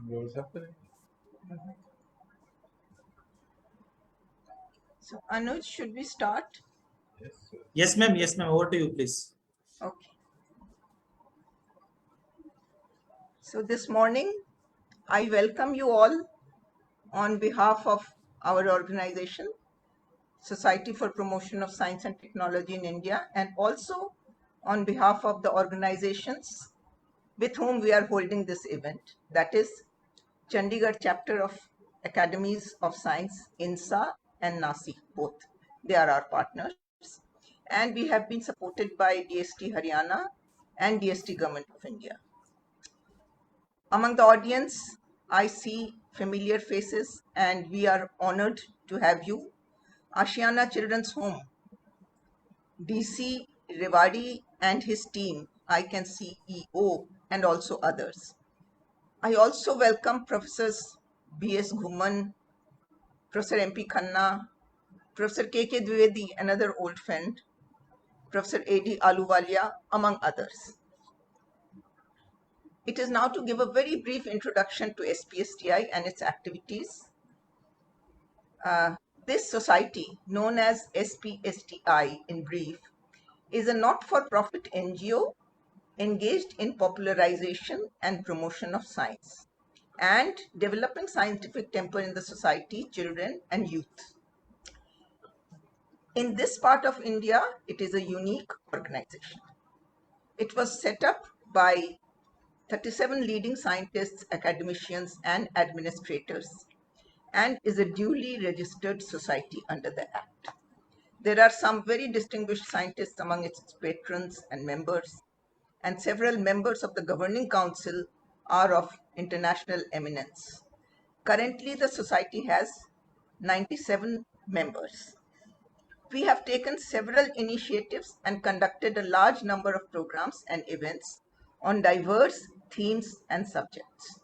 What's happening? So, Anuj, should we start? Yes, sir. Yes, ma'am. Yes, ma'am. Over to you, please. Okay. So, this morning, I welcome you all on behalf of our organization, Society for Promotion of Science and Technology in India, and also on behalf of the organizations with whom we are holding this event, that is Chandigarh chapter of Academies of Science, INSA and NASI, both. They are our partners. And we have been supported by DST Haryana and DST Government of India. Among the audience, I see familiar faces and we are honored to have you. Ashiana Children's Home, DC Rewadi and his team, I can see EO and also others. I also welcome Professors B.S. Ghuman, Professor M.P. Khanna, Professor K.K. Dwivedi, another old friend, Professor A.D. Aluwalia, among others. It is now to give a very brief introduction to SPSTI and its activities. This society, known as SPSTI in brief, is a not-for-profit NGO engaged in popularization and promotion of science and developing scientific temper in the society, children and youth. In this part of India, it is a unique organization. It was set up by 37 leading scientists, academicians, and administrators, and is a duly registered society under the Act. There are some very distinguished scientists among its patrons and members, and several members of the governing council are of international eminence. Currently, the society has 97 members. We have taken several initiatives and conducted a large number of programs and events on diverse themes and subjects.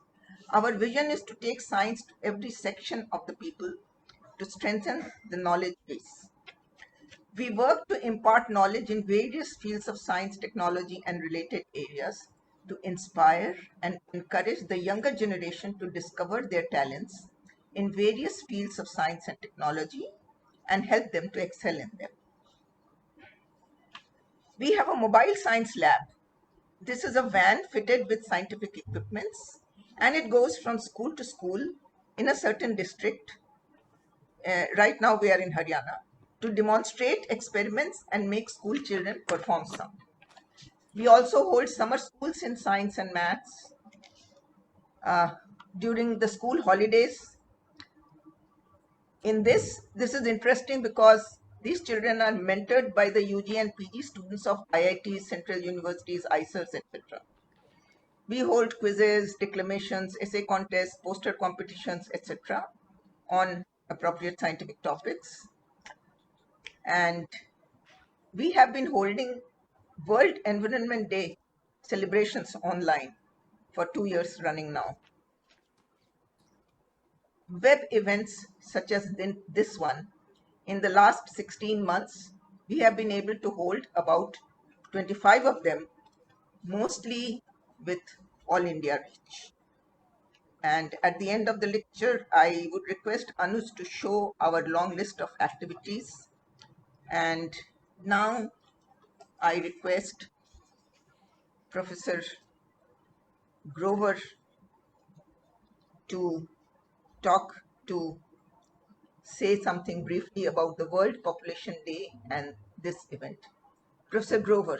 Our vision is to take science to every section of the people to strengthen the knowledge base. We work to impart knowledge in various fields of science, technology, and related areas to inspire and encourage the younger generation to discover their talents in various fields of science and technology and help them to excel in them. We have a mobile science lab. This is a van fitted with scientific equipments, and it goes from school to school in a certain district. Right now we are in Haryana, to demonstrate experiments and make school children perform some. We also hold summer schools in science and maths. During the school holidays, this is interesting because these children are mentored by the UG and PG students of IITs, central universities, ICERs, etc. We hold quizzes, declamations, essay contests, poster competitions, etc. on appropriate scientific topics. And we have been holding World Environment Day celebrations online for 2 years running now. Web events such as this one, in the last 16 months, we have been able to hold about 25 of them, mostly with All India reach. And at the end of the lecture, I would request Anuj to show our long list of activities. And now I request Professor Grover to say something briefly about the World Population Day and this event. Professor Grover.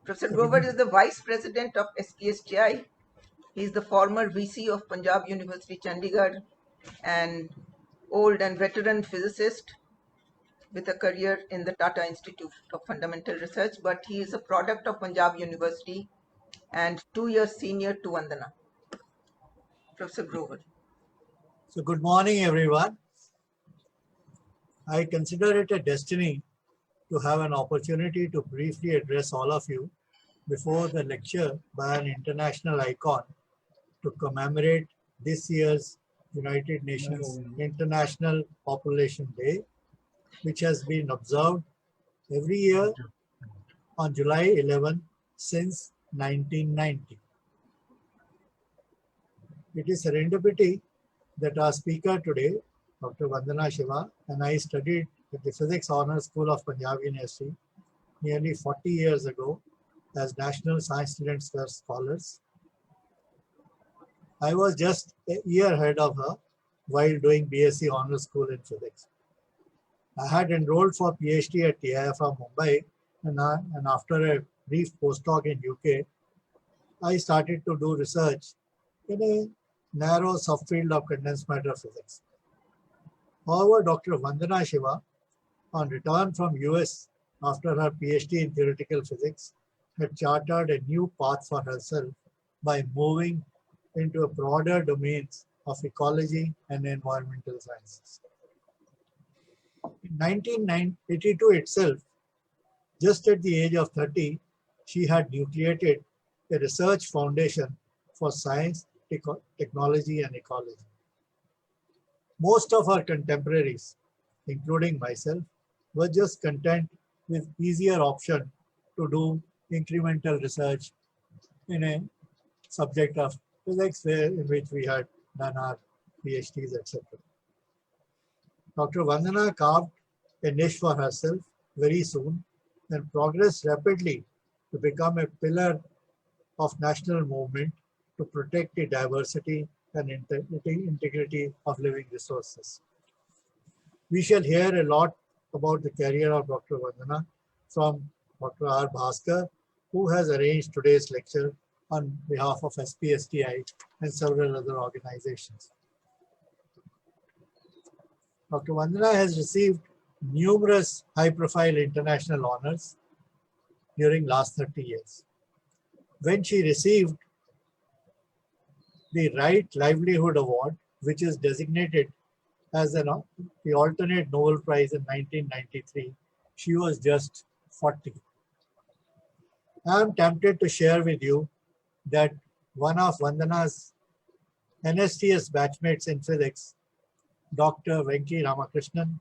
Professor Grover is the Vice President of SPSTI. He is the former VC of Panjab University, Chandigarh, and old and veteran physicist with a career in the Tata Institute of Fundamental Research, but he is a product of Panjab University and 2 years senior to Vandana. Professor Grover. So good morning, everyone. I consider it a destiny to have an opportunity to briefly address all of you before the lecture by an international icon to commemorate this year's United Nations International Population Day, which has been observed every year on July 11 since 1990. It is serendipity that our speaker today, Dr. Vandana Shiva, and I studied at the Physics Honors School of Panjab University nearly 40 years ago as National Science Students First Scholars. I was just a year ahead of her while doing BSc Honors School in Physics. I had enrolled for PhD at TIFR Mumbai, and after a brief postdoc in UK, I started to do research in a narrow subfield of condensed matter physics. However, Dr. Vandana Shiva, on return from US after her PhD in theoretical physics, had chartered a new path for herself by moving into a broader domains of ecology and environmental sciences. In 1982 itself, just at the age of 30, she had nucleated a research foundation for science, technology, and ecology. Most of our contemporaries, including myself, were just content with easier option to do incremental research in a subject of physics in which we had done our PhDs, etc. Dr. Vandana carved a niche for herself very soon and progressed rapidly to become a pillar of national movement to protect the diversity and integrity of living resources. We shall hear a lot about the career of Dr. Vandana from Dr. R. Bhaskar, who has arranged today's lecture on behalf of SPSTI and several other organizations. Dr. Vandana has received numerous high-profile international honors during last 30 years. When she received the Right Livelihood Award, which is designated as the alternate Nobel Prize in 1993, she was just 40. I am tempted to share with you that one of Vandana's NSTS batchmates in physics, Dr. Venki Ramakrishnan,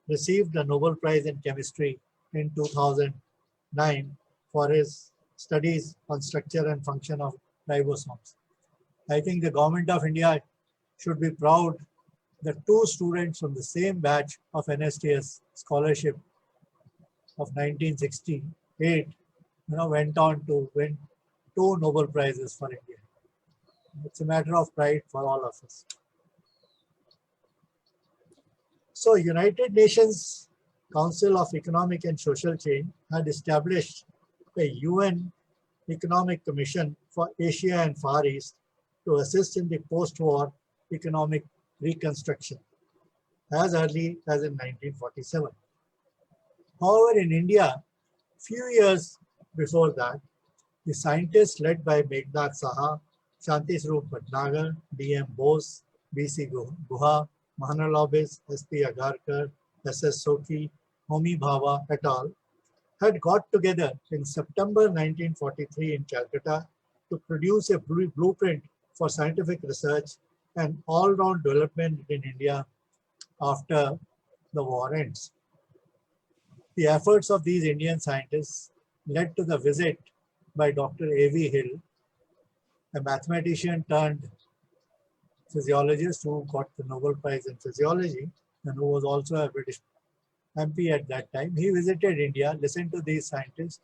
received the Nobel Prize in Chemistry in 2009 for his studies on structure and function of ribosomes. I think the government of India should be proud that two students from the same batch of NSTS scholarship of 1968 went on to win 2 Nobel Prizes for India. It's a matter of pride for all of us. So United Nations Council of Economic and Social Change had established a UN Economic Commission for Asia and Far East to assist in the post-war economic reconstruction as early as in 1947. However, in India, few years before that, the scientists led by Meghnad Saha, Shanti Swarup Bhatnagar, D.M. Bose, B.C. Guha, Mahalanobis, S.P. Agarkar, S.S. Soki, Homi Bhabha et al. Had got together in September 1943 in Calcutta to produce a blueprint for scientific research and all-round development in India after the war ends. The efforts of these Indian scientists led to the visit by Dr. A.V. Hill, a mathematician turned physiologist who got the Nobel Prize in Physiology and who was also a British MP at that time. He visited India, listened to these scientists,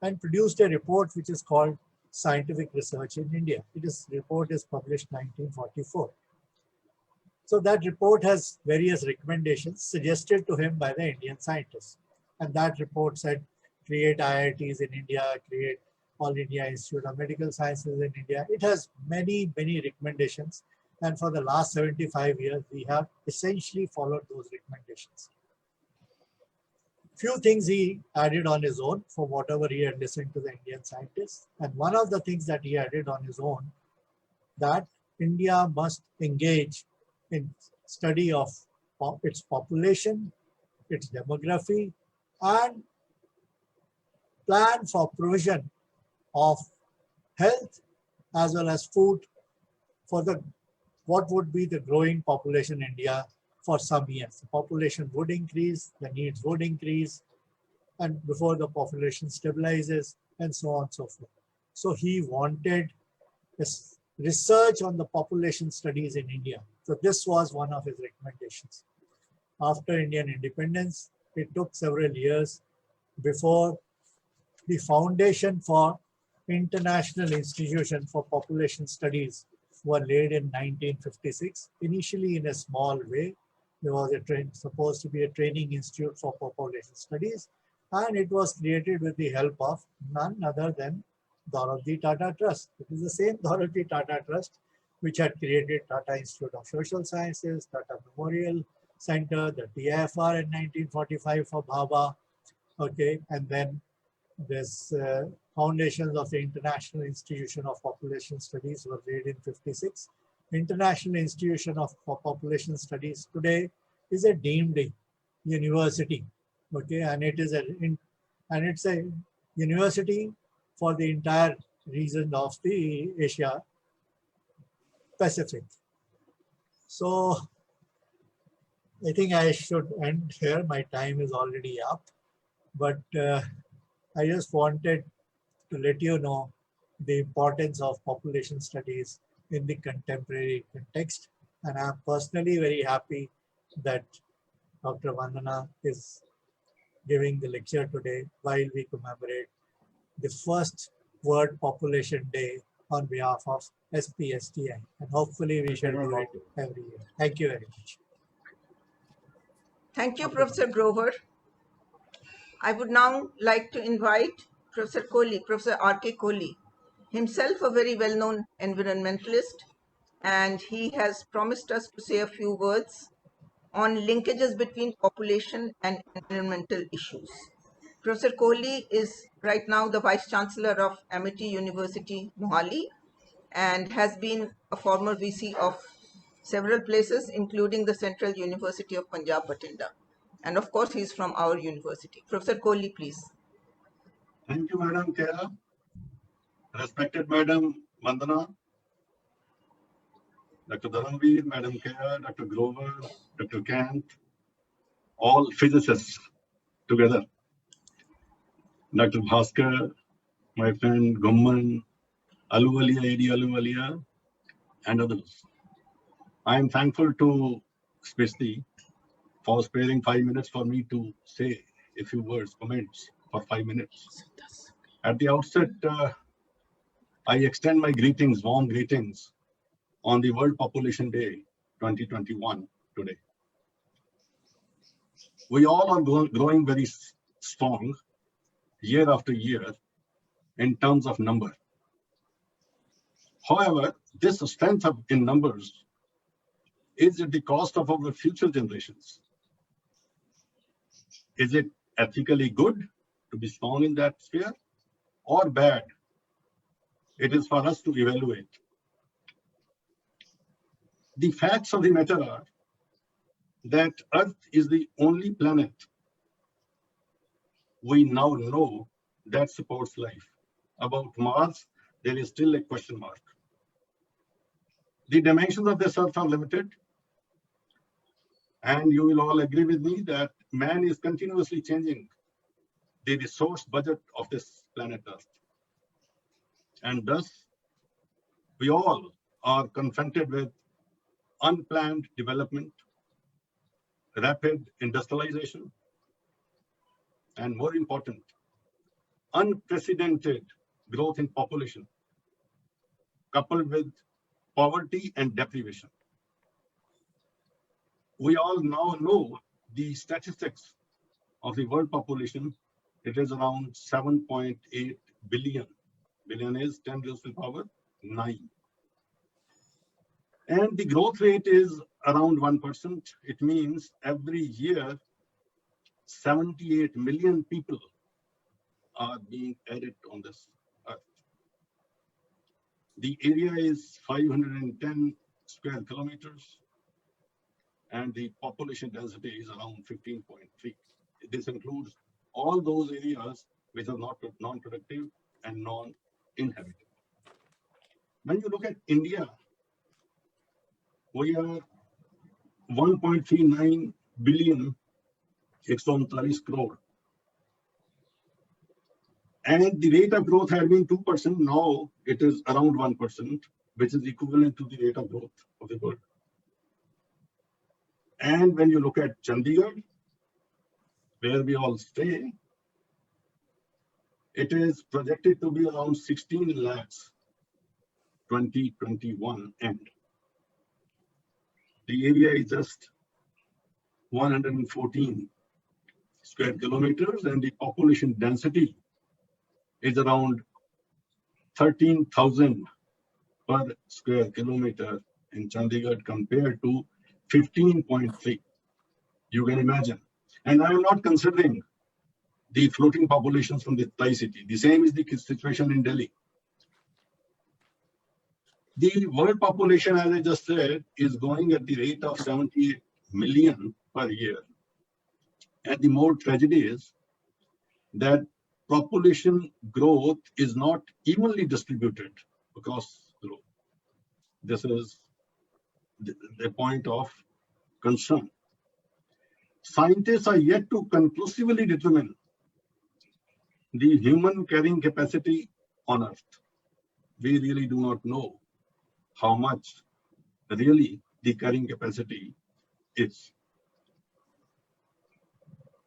and produced a report which is called Scientific Research in India. This report is published in 1944. So that report has various recommendations suggested to him by the Indian scientists. And that report said, create IITs in India, create All India Institute of Medical Sciences in India. It has many, many recommendations. And for the last 75 years, we have essentially followed those recommendations. Few things he added on his own from whatever he had listened to the Indian scientists. And one of the things that he added on his own, that India must engage in study of its population, its demography, and plan for provision of health as well as food for what would be the growing population in India for some years. The population would increase, the needs would increase, and before the population stabilizes, and so on and so forth. So he wanted research on the population studies in India. So this was one of his recommendations. After Indian independence, it took several years before the foundation for International Institution for Population Studies were laid in 1956, initially in a small way. There was supposed to be a training institute for population studies, and it was created with the help of none other than Dorothy Tata Trust. It is the same Dorothy Tata Trust which had created Tata Institute of Social Sciences, Tata Memorial Center, the TIFR in 1945 for Bhabha, okay, and then this foundations of the International Institution of Population Studies were laid in 56. International Institution for Population Studies today is a deemed university, okay, and it's a university for the entire region of the Asia Pacific. So I think I should end here. My time is already up, but I just wanted to let you know the importance of population studies in the contemporary context. And I'm personally very happy that Dr. Vandana is giving the lecture today while we commemorate the first World Population Day on behalf of SPSTI. And hopefully we shall do it every year. Thank you very much. Thank you, Professor Grover. I would now like to invite Professor Kohli, Professor R.K. Kohli, himself a very well-known environmentalist, and he has promised us to say a few words on linkages between population and environmental issues. Professor Kohli is right now the Vice Chancellor of Amity University, Mohali, and has been a former VC of several places, including the Central University of Panjab, Bathinda. And of course, he's from our university. Professor Kohli, please. Thank you, Madam Keya. Respected Madam Vandana, Dr. Dharamvir, Madam Keya, Dr. Grover, Dr. Kant, all physicists together. Dr. Bhaskar, my friend Gumman, Aluwalia, Edi Aluwalia, and others. I am thankful to SPSTI for sparing 5 minutes for me to say a few words, comments for 5 minutes. At the outset, I extend my greetings, warm greetings, on the World Population Day 2021 today. We all are growing very strong year after year in terms of number. However, this strength in numbers is at the cost of our future generations. Is it ethically good to be strong in that sphere or bad? It is for us to evaluate. The facts of the matter are that Earth is the only planet we now know that supports life. About Mars, there is still a question mark. The dimensions of this Earth are limited, and you will all agree with me that man is continuously changing the resource budget of this planet Earth. And thus, we all are confronted with unplanned development, rapid industrialization, and more important, unprecedented growth in population, coupled with poverty and deprivation. We all now know the statistics of the world population. It is around 7.8 billion. Billion is 10 raised to the power 9. And the growth rate is around 1%. It means every year, 78 million people are being added on this Earth. The area is 510 square kilometers, and the population density is around 15.3. This includes all those areas which are not non-productive and non-inhabitable. When you look at India, we are 1.39 billion, 139 crore. And the rate of growth had been 2%, now it is around 1%. which is equivalent to the rate of growth of the world. And when you look at Chandigarh, where we all stay, it is projected to be around 16 lakhs 2021 end. The area is just 114 square kilometers, and the population density is around 13,000 per square kilometer in Chandigarh compared to 15.3. You can imagine. And I am not considering the floating populations from the Tri-City. The same is the situation in Delhi. The world population, as I just said, is going at the rate of 78 million per year. And the more tragedy is that population growth is not evenly distributed across the globe. This is the point of concern. Scientists are yet to conclusively determine the human carrying capacity on Earth. We really do not know how much really the carrying capacity is.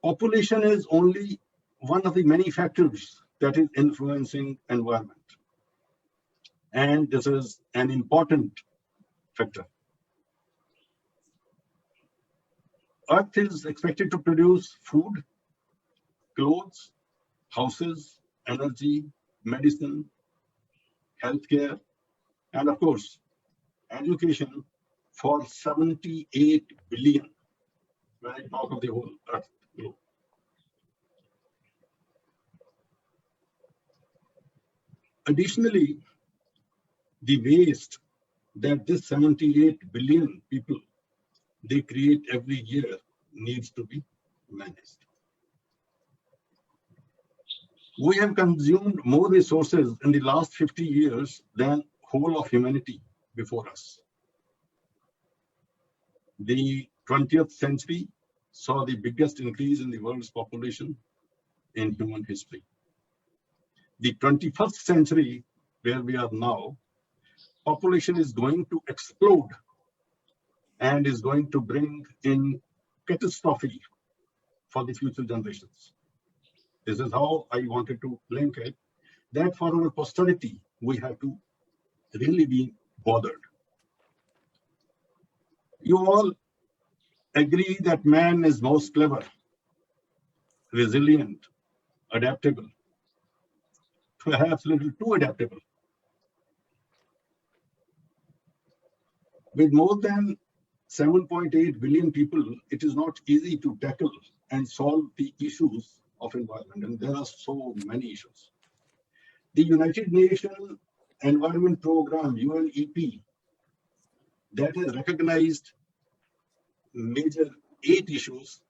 Population is only one of the many factors that is influencing environment. And this is an important factor. Earth is expected to produce food, clothes, houses, energy, medicine, healthcare, and of course, education for 78 billion, when I talk of the whole Earth globe. Additionally, the waste that this 78 billion people they create every year needs to be managed. We have consumed more resources in the last 50 years than whole of humanity before us. The 20th century saw the biggest increase in the world's population in human history. The 21st century, where we are now, population is going to explode and is going to bring in catastrophe for the future generations. This is how I wanted to link it, that for our posterity, we have to really be bothered. You all agree that man is most clever, resilient, adaptable, perhaps a little too adaptable. With more than 7.8 billion people, it is not easy to tackle and solve the issues of environment, and there are so many issues. The United Nations Environment Program, UNEP, that has recognized major 8 issues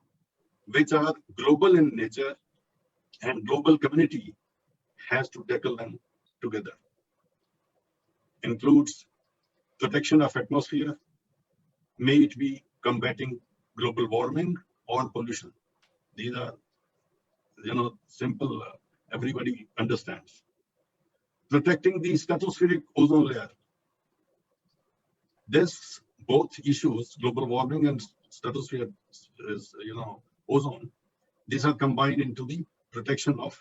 which are global in nature, and global community has to tackle them together. Includes protection of atmosphere, may it be combating global warming or pollution. These are, simple, everybody understands. Protecting the stratospheric ozone layer. This, both issues, global warming and stratosphere, ozone, these are combined into the protection of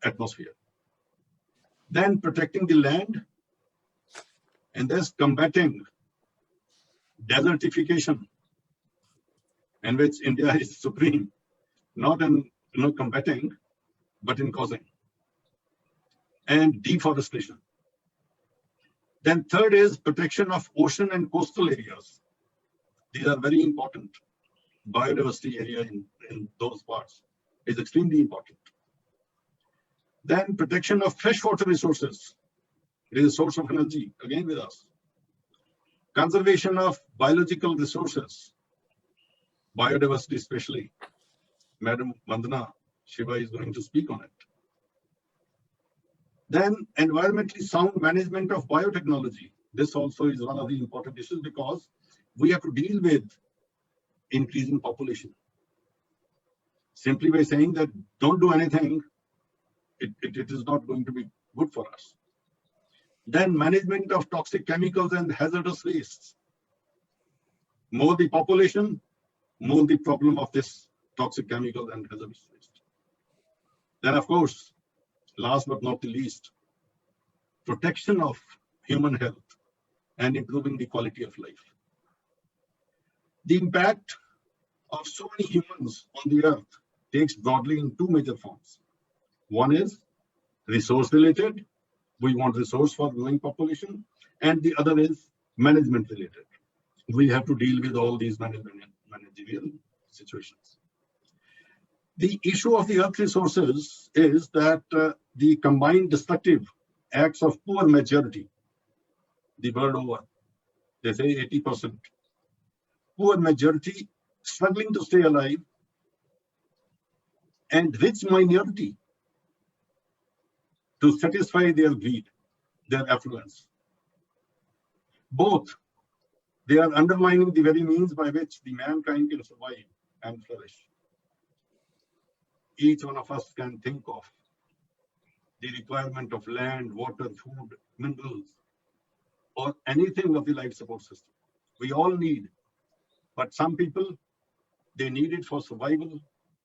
atmosphere. Then protecting the land, and thus combating desertification, in which India is supreme, not in combating, but in causing, and deforestation. Then third is protection of ocean and coastal areas. These are very important. Biodiversity area in those parts is extremely important. Then protection of freshwater resources. It is a source of energy, again with us. Conservation of biological resources, biodiversity especially. Madam Vandana, Shiva is going to speak on it. Then environmentally sound management of biotechnology. This also is one of the important issues because we have to deal with increasing population. Simply by saying that don't do anything, it is not going to be good for us. Then management of toxic chemicals and hazardous wastes. More the population, more the problem of this toxic chemical and hazardous waste. Then, of course, last but not the least, protection of human health and improving the quality of life. The impact of so many humans on the earth takes broadly in two major forms. One is resource related. We want resource for growing population. And the other is management related. We have to deal with all these managerial situations. The issue of the earth resources is that the combined destructive acts of poor majority, the world over, they say 80%, poor majority struggling to stay alive, and rich minority to satisfy their greed, their affluence. Both, they are undermining the very means by which the mankind can survive and flourish. Each one of us can think of the requirement of land, water, food, minerals, or anything of the life support system. We all need, but some people, they need it for survival.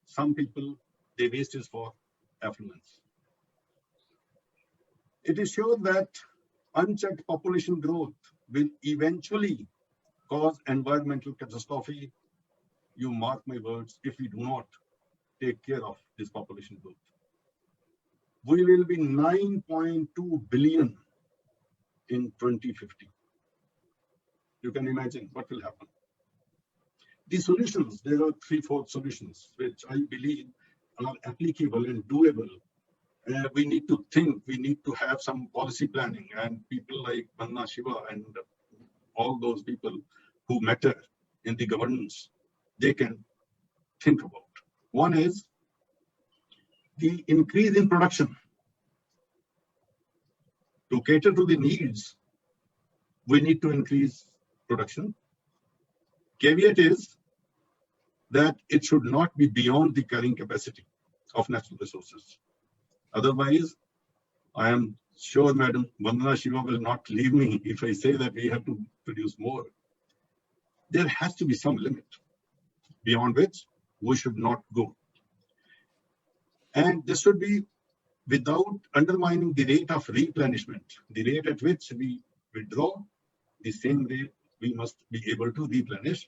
Some people, they waste it for affluence. It is sure that unchecked population growth will eventually cause environmental catastrophe. You mark my words, if we do not take care of this population growth. We will be 9.2 billion in 2050. You can imagine what will happen. The solutions, there are 3-4 solutions, which I believe are applicable and doable. We need to think, we need to have some policy planning, and people like Vandana, Shiva, and all those people who matter in the governance, they can think about. One is the increase in production. To cater to the needs, we need to increase production. Caveat is that it should not be beyond the carrying capacity of natural resources. Otherwise, I am sure Madam Vandana Shiva will not leave me if I say that we have to produce more. There has to be some limit beyond which we should not go. And this should be without undermining the rate of replenishment, the rate at which we withdraw, the same rate we must be able to replenish.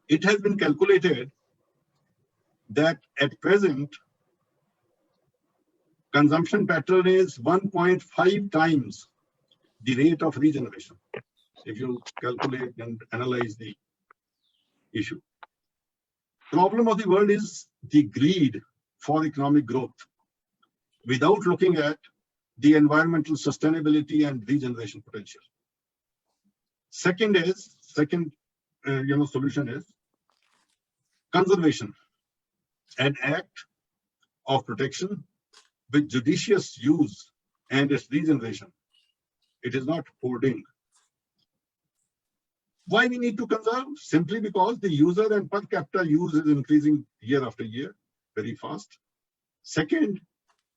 It has been calculated that at present, consumption pattern is 1.5 times the rate of regeneration, if you calculate and analyze the issue. Problem of the world is the greed for economic growth without looking at the environmental sustainability and regeneration potential. Second solution is conservation, an act of protection with judicious use and its regeneration. It is not hoarding. Why we need to conserve? Simply because the user and per capita use is increasing year after year very fast. Second,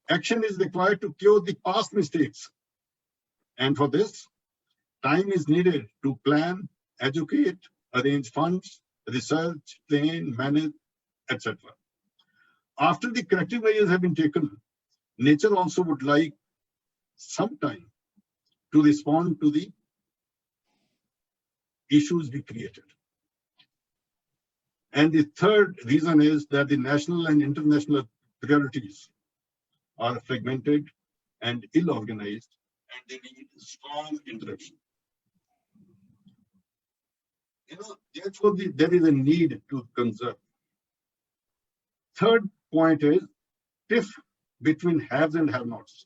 action is required to cure the past mistakes. And for this, time is needed to plan, educate, arrange funds, research, train, manage, etc. After the corrective measures have been taken, nature also would like some time to respond to the issues we created. And the third reason is that the national and international priorities are fragmented and ill-organized, and they need strong interaction. Therefore, there is a need to conserve. Third point is tiff between haves and have-nots.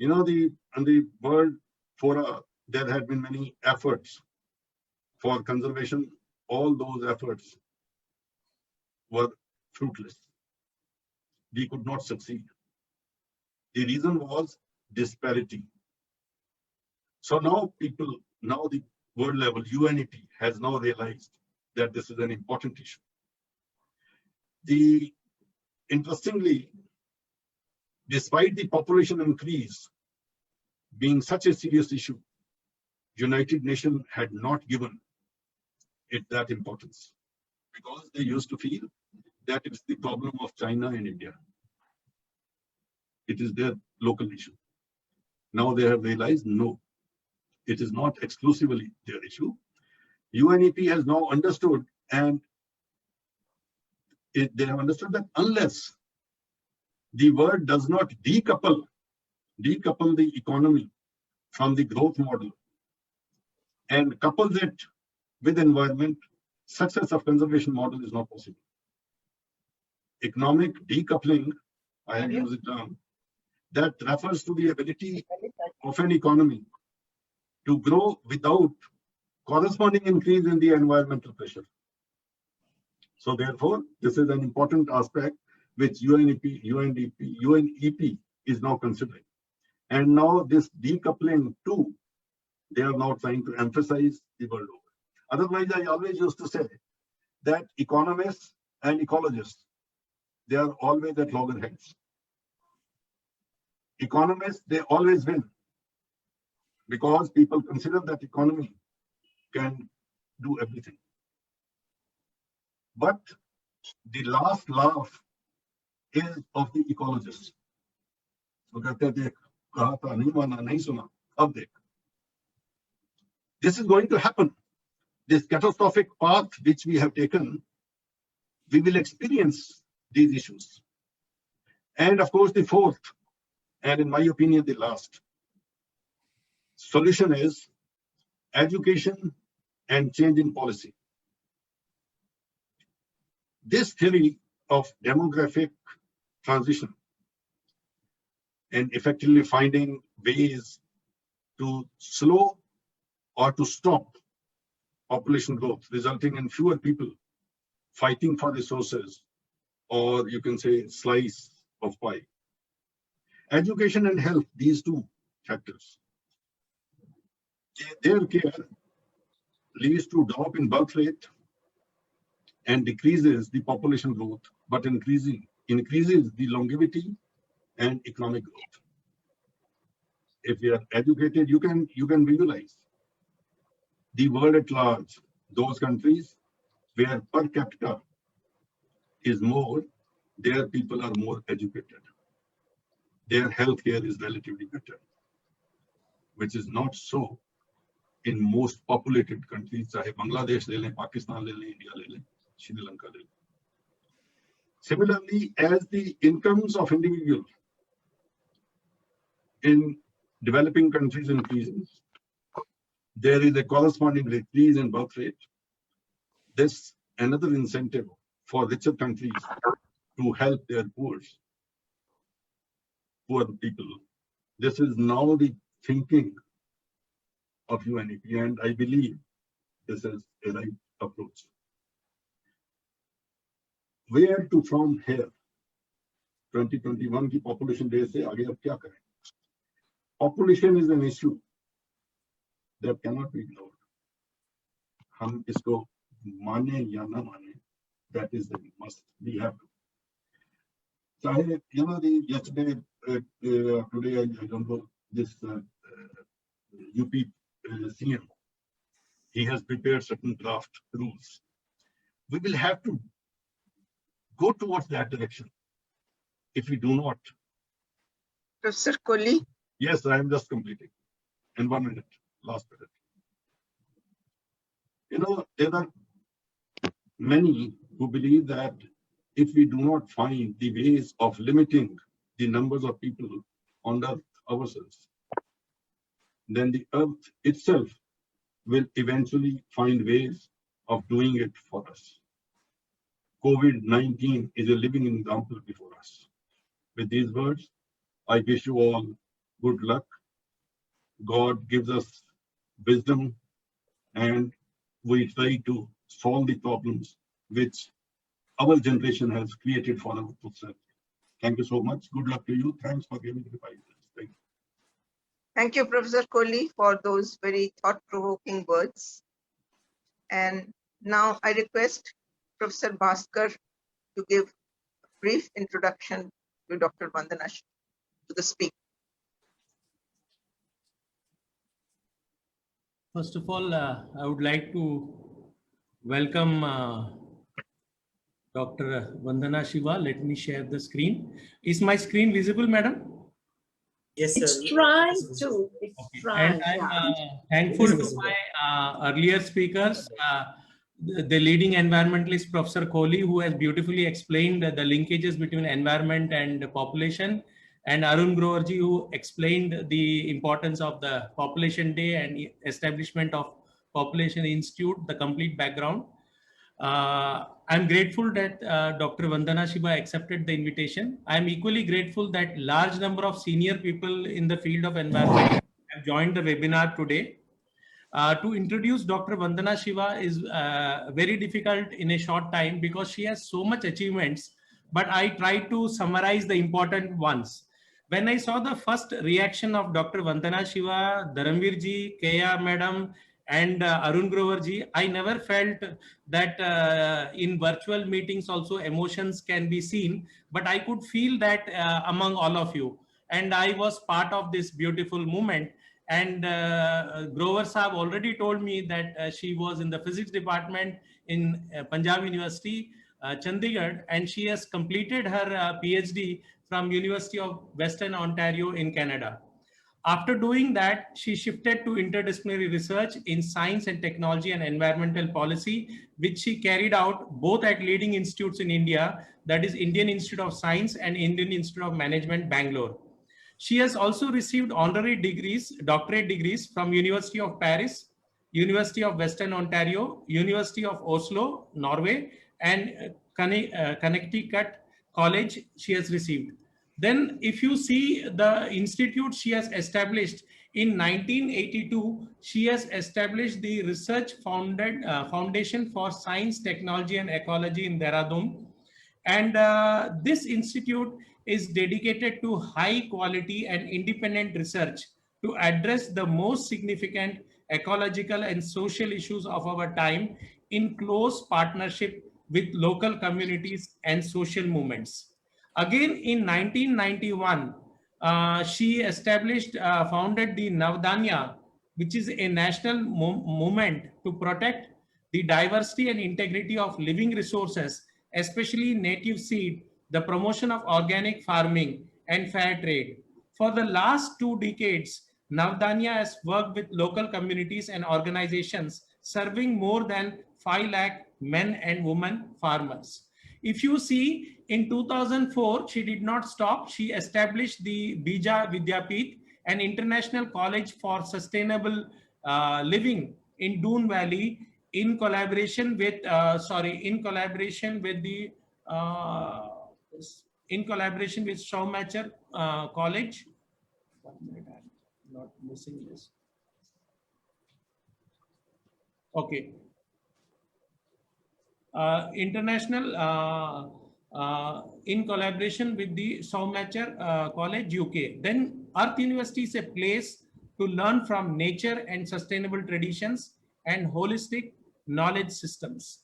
On the World Fora, there had been many efforts for conservation. All those efforts were fruitless. We could not succeed. The reason was disparity. So now the world level, humanity has now realized that this is an important issue. Interestingly, despite the population increase, being such a serious issue, United Nations had not given it that importance because they used to feel that it's the problem of China and India. It is their local issue. Now they have realized, no, it is not exclusively their issue. UNEP has now understood, and they have understood that unless the world does not decouple the economy from the growth model and couples it with environment, success of conservation model is not possible. Economic decoupling, I have used the term, that refers to the ability of an economy to grow without corresponding increase in the environmental pressure. So therefore, this is an important aspect which UNEP is now considering. And now this decoupling too, they are now trying to emphasize the world over. Otherwise, I always used to say that economists and ecologists, they are always at loggerheads. Economists, they always win because people consider that economy can do everything. But the last laugh is of the ecologists. So this is going to happen. This catastrophic path which we have taken, we will experience these issues. And of course, the fourth, and in my opinion, the last solution is education and change in policy. This theory of demographic transition and effectively finding ways to slow or to stop population growth, resulting in fewer people fighting for resources, or you can say slice of pie. Education and health, these two factors, their care leads to drop in birth rate and decreases the population growth, but increases the longevity and economic growth. If you are educated, you can visualize the world at large, those countries where per capita is more, their people are more educated. Their healthcare is relatively better, which is not so in most populated countries, चाहे Bangladesh ले लें, Pakistan ले लें, India ले लें, Sri Lanka ले लें. Similarly, as the incomes of individuals in developing countries increases, there is a corresponding decrease in birth rate. This another incentive for richer countries to help their poor people. This is now the thinking of UNEP, and I believe this is a right approach. Where to from here? 2021 की population day से आगे अब क्या करें? Population is an issue that cannot be ignored. हम इसको माने या ना माने, that is the must. We have to. चाहे yesterday, today I don't know this UP CM. He has prepared certain draft rules. We will have to go towards that direction. If we do not. Professor Kohli. Yes, I am just completing. In 1 minute, last minute. There are many who believe that if we do not find the ways of limiting the numbers of people on Earth ourselves, then the Earth itself will eventually find ways of doing it for us. COVID-19 is a living example before us. With these words, I wish you all good luck. God gives us wisdom, and we try to solve the problems which our generation has created for ourselves. Thank you so much. Good luck to you. Thanks for giving me the 5 minutes. Thank you. Thank you, Professor Kohli, for those very thought-provoking words. And now I request Professor Bhaskar to give a brief introduction to Dr. Vandana to the speaker. First of all, I would like to welcome Dr. Vandana Shiva. Let me share the screen. Is my screen visible, madam? Yes, sir. It's trying to. It's Okay. trying. And I'm Yeah. thankful It is to visible. my earlier speakers, the leading environmentalist, Professor Kohli, who has beautifully explained the linkages between environment and population, and Arun Grover ji, who explained the importance of the Population Day and establishment of Population Institute, the complete background. I'm grateful that Dr. Vandana Shiva accepted the invitation. I'm equally grateful that large number of senior people in the field of environment have joined the webinar today. To introduce Dr. Vandana Shiva is very difficult in a short time because she has so much achievements, but I try to summarize the important ones. When I saw the first reaction of Dr. Vandana Shiva, Dharamvir ji, Keya madam, and Arun Grover ji, I never felt that in virtual meetings also emotions can be seen, but I could feel that among all of you. And I was part of this beautiful movement. And Grover Saab already told me that she was in the physics department in Panjab University, Chandigarh, and she has completed her PhD from University of Western Ontario in Canada. After doing that, she shifted to interdisciplinary research in science and technology and environmental policy, which she carried out both at leading institutes in India, that is Indian Institute of Science and Indian Institute of Management, Bangalore. She has also received honorary degrees, doctorate degrees from University of Paris, University of Western Ontario, University of Oslo, Norway, and Connecticut College she has received. Then if you see the institute she has established in 1982, she has established the Research Foundation for Science, Technology and Ecology in Dehradun. And this institute is dedicated to high quality and independent research to address the most significant ecological and social issues of our time in close partnership with local communities and social movements. Again, in 1991, she founded the Navdanya, which is a national movement to protect the diversity and integrity of living resources, especially native seed, the promotion of organic farming and fair trade. For the last 2 decades, Navdanya has worked with local communities and organizations serving more than 5 lakh men and women farmers. If you see, in 2004, she did not stop. She established the Bija Vidyapith, an international college for sustainable living in Doon Valley, in collaboration with Shaumacher College. 1 minute, I'm not missing this. Okay. In collaboration with the Shaumacher College, UK. Then Earth University is a place to learn from nature and sustainable traditions and holistic knowledge systems.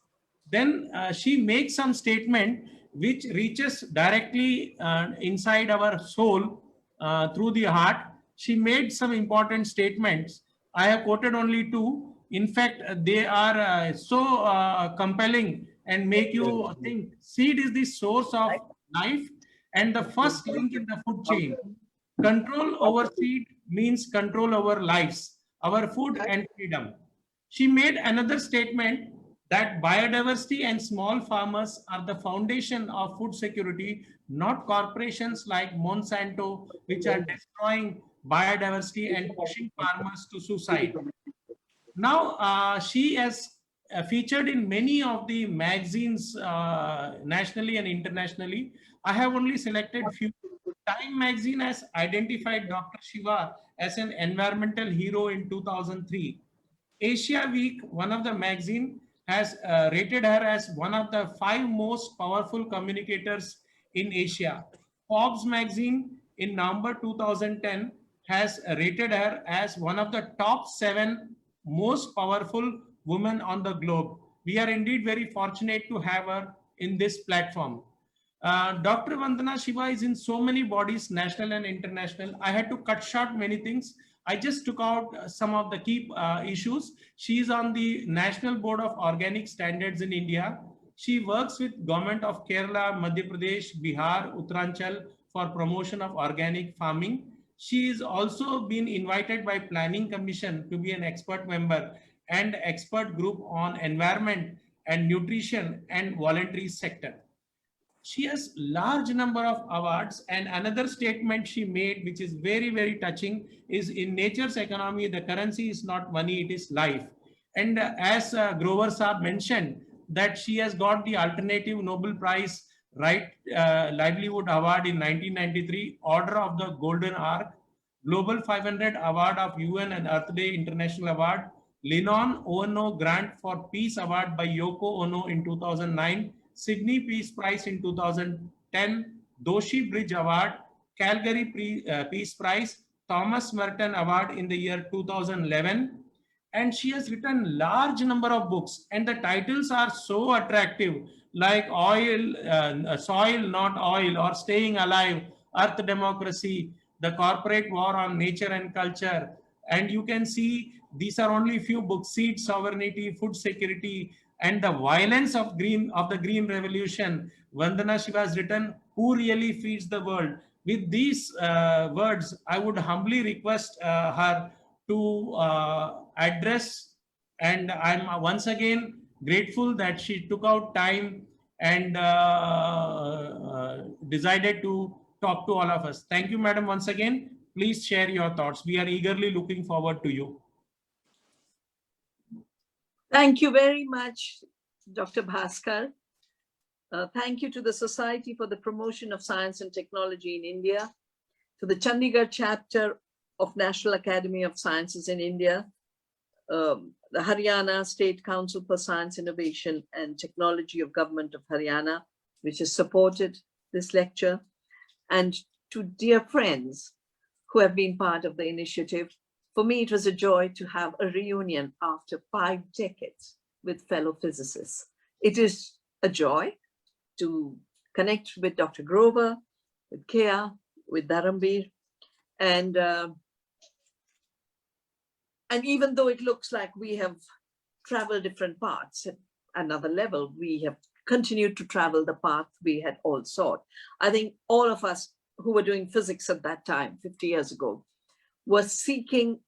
Then she makes some statement which reaches directly inside our soul through the heart. She made some important statements. I have quoted only 2. In fact, they are so compelling and make you think seed is the source of life and the first link in the food chain. Control over seed means control over lives, our food and freedom. She made another statement that biodiversity and small farmers are the foundation of food security, not corporations like Monsanto, which are destroying biodiversity and pushing farmers to suicide. Now, she has featured in many of the magazines nationally and internationally. I have only selected few. Time magazine has identified Dr. Shiva as an environmental hero in 2003. Asia Week, one of the magazine, has rated her as one of the 5 most powerful communicators in Asia. Forbes magazine in November 2010 has rated her as one of the top 7 most powerful women on the globe. We are indeed very fortunate to have her in this platform. Dr. Vandana Shiva is in so many bodies, national and international. I had to cut short many things. I just took out some of the key issues. She is on the National Board of Organic Standards in India. She works with government of Kerala, Madhya Pradesh, Bihar, Uttaranchal for promotion of organic farming. She is also been invited by Planning Commission to be an expert member and expert group on environment and nutrition and voluntary sector. She has large number of awards, and another statement she made, which is very, very touching, is in nature's economy, the currency is not money, it is life. And as Grover Saab mentioned, that she has got the Alternative Nobel Prize Livelihood Award in 1993, Order of the Golden Ark, Global 500 Award of UN and Earth Day International Award, Linon Ono Grant for Peace Award by Yoko Ono in 2009, Sydney Peace Prize in 2010, Doshi Bridge Award, Calgary Peace Prize, Thomas Merton Award in the year 2011. And she has written large number of books, and the titles are so attractive, like Soil Not Oil, or Staying Alive, Earth Democracy, The Corporate War on Nature and Culture. And you can see these are only few books: Seed Sovereignty, Food Security, and the Violence of the Green Revolution. Vandana Shiva has written Who Really Feeds the World. With these words, I would humbly request her to address, and I'm once again grateful that she took out time and decided to talk to all of us. Thank you, madam, once again. Please share your thoughts. We are eagerly looking forward to you. Thank you very much, Dr. Bhaskar. Thank you to the Society for the Promotion of Science and Technology in India, to the Chandigarh chapter of National Academy of Sciences in India, the Haryana State Council for Science, Innovation and Technology of Government of Haryana, which has supported this lecture, and to dear friends who have been part of the initiative. For me, it was a joy to have a reunion after 5 decades with fellow physicists. It is a joy to connect with Dr. Grover, with Keya, with Dharamvir, and even though it looks like we have traveled different paths, at another level, we have continued to travel the path we had all sought. I think all of us who were doing physics at that time, 50 years ago, were seeking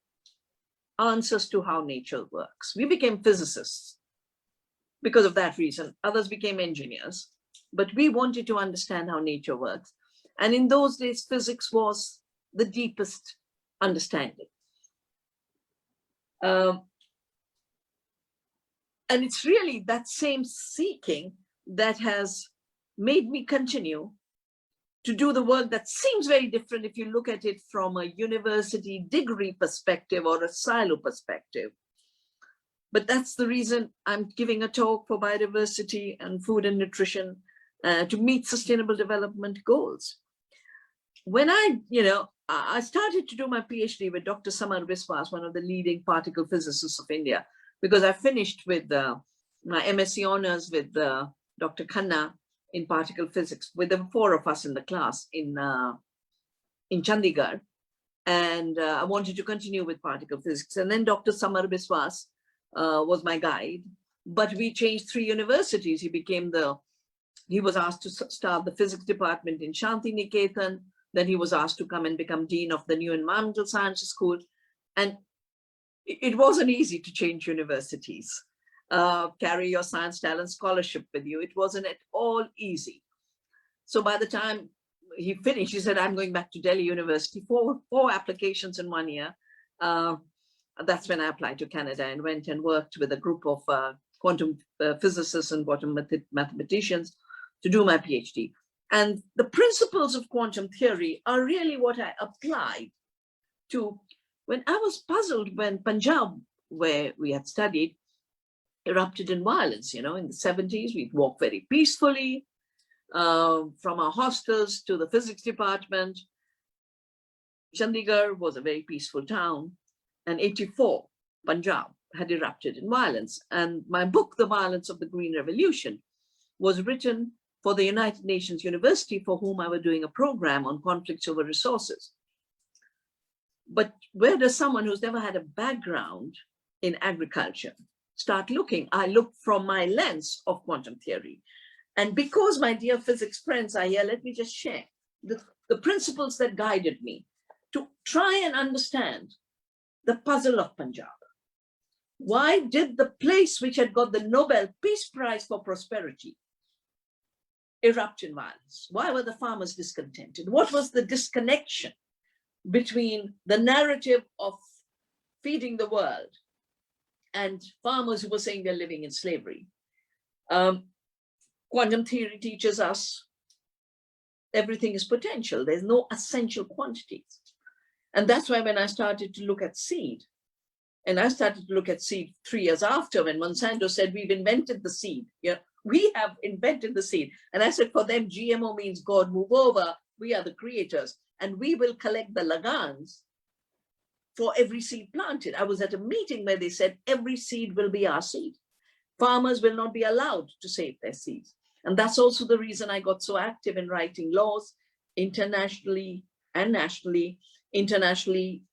answers to how nature works. We became physicists because of that reason. Others became engineers, but we wanted to understand how nature works. And in those days, physics was the deepest understanding. And it's really that same seeking that has made me continue to do the work that seems very different if you look at it from a university degree perspective or a silo perspective. But that's the reason I'm giving a talk for biodiversity and food and nutrition to meet sustainable development goals. When I started to do my PhD with Dr. Samar Biswas, one of the leading particle physicists of India, because I finished with my MSc honors with Dr. Khanna in particle physics, with the 4 of us in the class in Chandigarh. And I wanted to continue with particle physics. And then Dr. Samar Biswas was my guide, but we changed 3 universities. He was asked to start the physics department in Shanti Niketan. Then he was asked to come and become dean of the new Environmental Sciences School. And it wasn't easy to change universities, carry your science talent scholarship with you. It wasn't at all easy. So by the time he finished, he said, I'm going back to Delhi University, 4 applications in 1 year. That's when I applied to Canada and went and worked with a group of quantum physicists and quantum mathematicians to do my PhD. And the principles of quantum theory are really what I applied to when I was puzzled when Panjab, where we had studied, erupted in violence. In the 70s, we'd walk very peacefully from our hostels to the physics department. Chandigarh was a very peaceful town. And 84, Panjab had erupted in violence. And my book, The Violence of the Green Revolution, was written for the United Nations University, for whom I was doing a program on conflicts over resources. But where does someone who's never had a background in agriculture start looking? I look from my lens of quantum theory. And because my dear physics friends are here, let me just share the principles that guided me to try and understand the puzzle of Panjab. Why did the place which had got the Nobel Peace Prize for Prosperity erupt in violence? Why were the farmers discontented? What was the disconnection between the narrative of feeding the world and farmers who were saying they're living in slavery? Quantum theory teaches us everything is potential. There's no essential quantities. And that's why when I started to look at seed, and I started to look at seed 3 years after, when Monsanto said, we've invented the seed. Yeah, we have invented the seed. And I said, for them, GMO means God move over. We are the creators. And we will collect the lagans for every seed planted. I was at a meeting where they said, every seed will be our seed. Farmers will not be allowed to save their seeds. And that's also the reason I got so active in writing laws internationally and nationally. Internationally,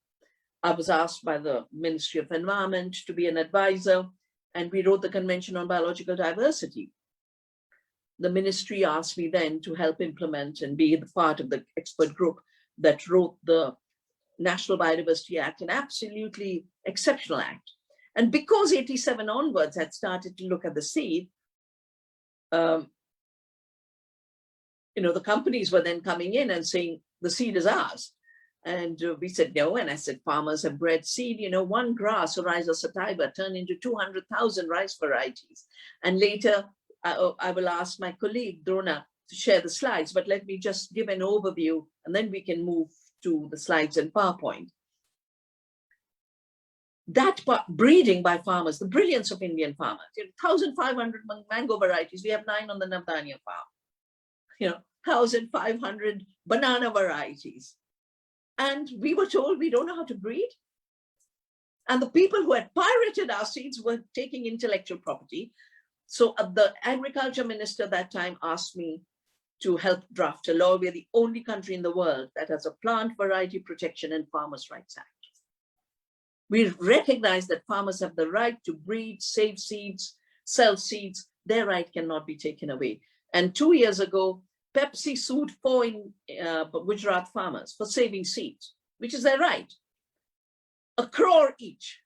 I was asked by the Ministry of Environment to be an advisor, and we wrote the Convention on Biological Diversity. The ministry asked me then to help implement and be the part of the expert group that wrote the National Biodiversity Act, an absolutely exceptional act. And because 87 onwards had started to look at the seed, the companies were then coming in and saying, the seed is ours. And we said no, and I said, farmers have bred seed, one grass, Oryza sativa, turned into 200,000 rice varieties. And later, I will ask my colleague, Drona, to share the slides, but let me just give an overview, and then we can move to the slides in PowerPoint. That breeding by farmers, the brilliance of Indian farmers, 1,500 mango varieties, we have 9 on the Navdanya farm, 1,500 banana varieties. And we were told we don't know how to breed. And the people who had pirated our seeds were taking intellectual property. So the agriculture minister that time asked me to help draft a law. We're the only country in the world that has a Plant Variety Protection and Farmers' Rights Act. We recognize that farmers have the right to breed, save seeds, sell seeds. Their right cannot be taken away. And 2 years ago, Pepsi sued 4 Gujarat farmers for saving seeds, which is their right, 1 crore each.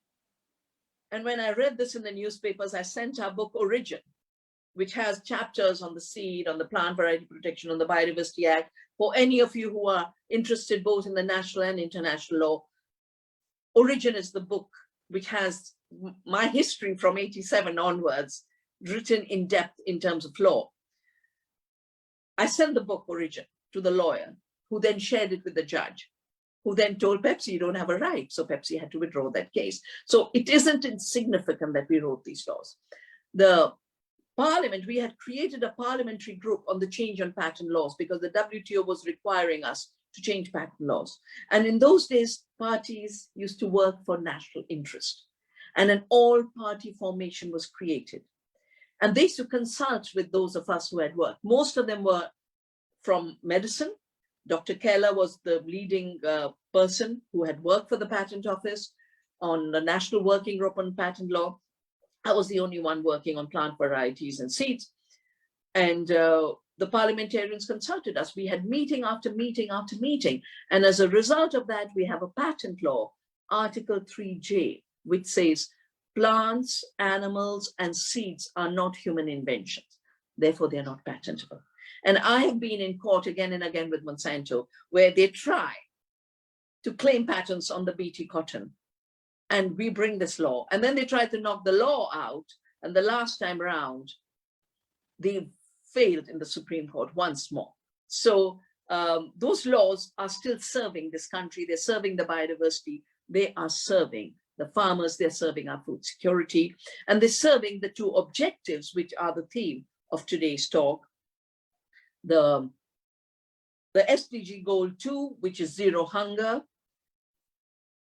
And when I read this in the newspapers, I sent our book Origin, which has chapters on the seed, on the plant variety protection, on the Biodiversity Act, for any of you who are interested both in the national and international law. Origin is the book which has my history from 87 onwards, written in depth in terms of law. I sent the book Origin to the lawyer, who then shared it with the judge, who then told Pepsi, you don't have a right. So Pepsi had to withdraw that case. So it isn't insignificant that we wrote these laws. The Parliament, we had created a parliamentary group on the change on patent laws because the WTO was requiring us to change patent laws. And in those days, parties used to work for national interest. And an all-party formation was created. And they used to consult with those of us who had worked. Most of them were from medicine. Dr. Keller was the leading person who had worked for the patent office on the National Working Group on Patent Law. I was the only one working on plant varieties and seeds. And the parliamentarians consulted us. We had meeting after meeting after meeting. And as a result of that, we have a patent law, Article 3J, which says, plants, animals, and seeds are not human inventions. Therefore, they're not patentable. And I have been in court again and again with Monsanto, where they try to claim patents on the BT cotton. And we bring this law. And then they try to knock the law out. And the last time around, they failed in the Supreme Court once more. So those laws are still serving this country. They're serving the biodiversity. They are serving the farmers, they're serving our food security, and they're serving the 2 objectives, which are the theme of today's talk. The SDG goal 2, which is zero hunger,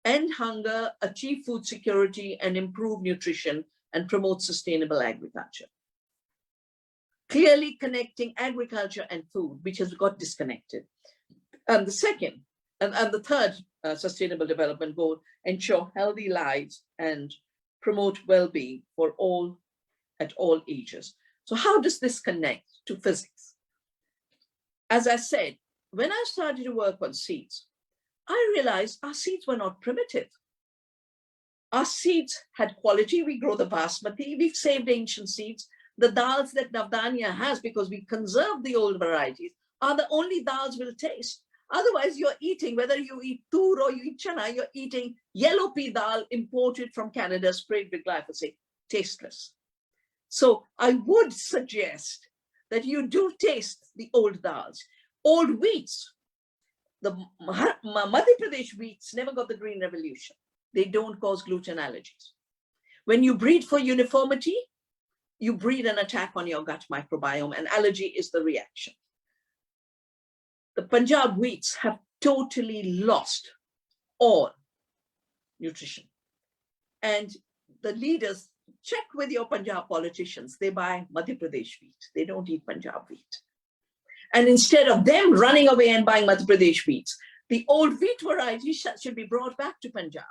end hunger, achieve food security, and improve nutrition, and promote sustainable agriculture. Clearly connecting agriculture and food, which has got disconnected. And the second, and the third Sustainable Development Goal, ensure healthy lives and promote well-being for all at all ages. So how does this connect to physics? As I said, when I started to work on seeds, I realized our seeds were not primitive. Our seeds had quality. We grow the basmati. We've saved ancient seeds. The dals that Navdanya has, because we conserve the old varieties, are the only dals we'll taste. Otherwise, you're eating, whether you eat tur or you eat chana, you're eating yellow pea dal imported from Canada, sprayed with glyphosate, tasteless. So I would suggest that you do taste the old dals. Old wheats, the Madhya Pradesh wheats never got the green revolution. They don't cause gluten allergies. When you breed for uniformity, you breed an attack on your gut microbiome, and allergy is the reaction. The Panjab wheats have totally lost all nutrition. And the leaders, check with your Punjab politicians, they buy Madhya Pradesh wheat. They don't eat Punjab wheat. And instead of them running away and buying Madhya Pradesh wheats, the old wheat variety should be brought back to Punjab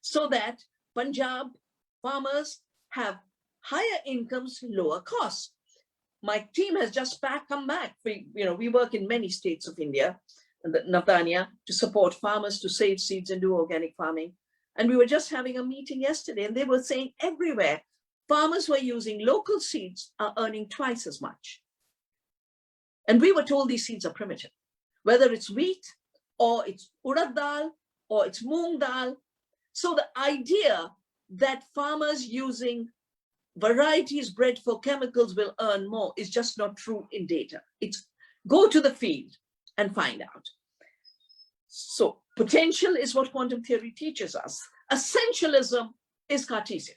so that Punjab farmers have higher incomes, lower costs. My team has just come back. We work in many states of India, Navdanya, to support farmers to save seeds and do organic farming. And we were just having a meeting yesterday, and they were saying everywhere, farmers who are using local seeds are earning twice as much. And we were told these seeds are primitive, whether it's wheat or it's urad dal or it's moong dal. So the idea that farmers using varieties bred for chemicals will earn more is just not true in data. It's go to the field and find out. So potential is what quantum theory teaches us. Essentialism is Cartesian.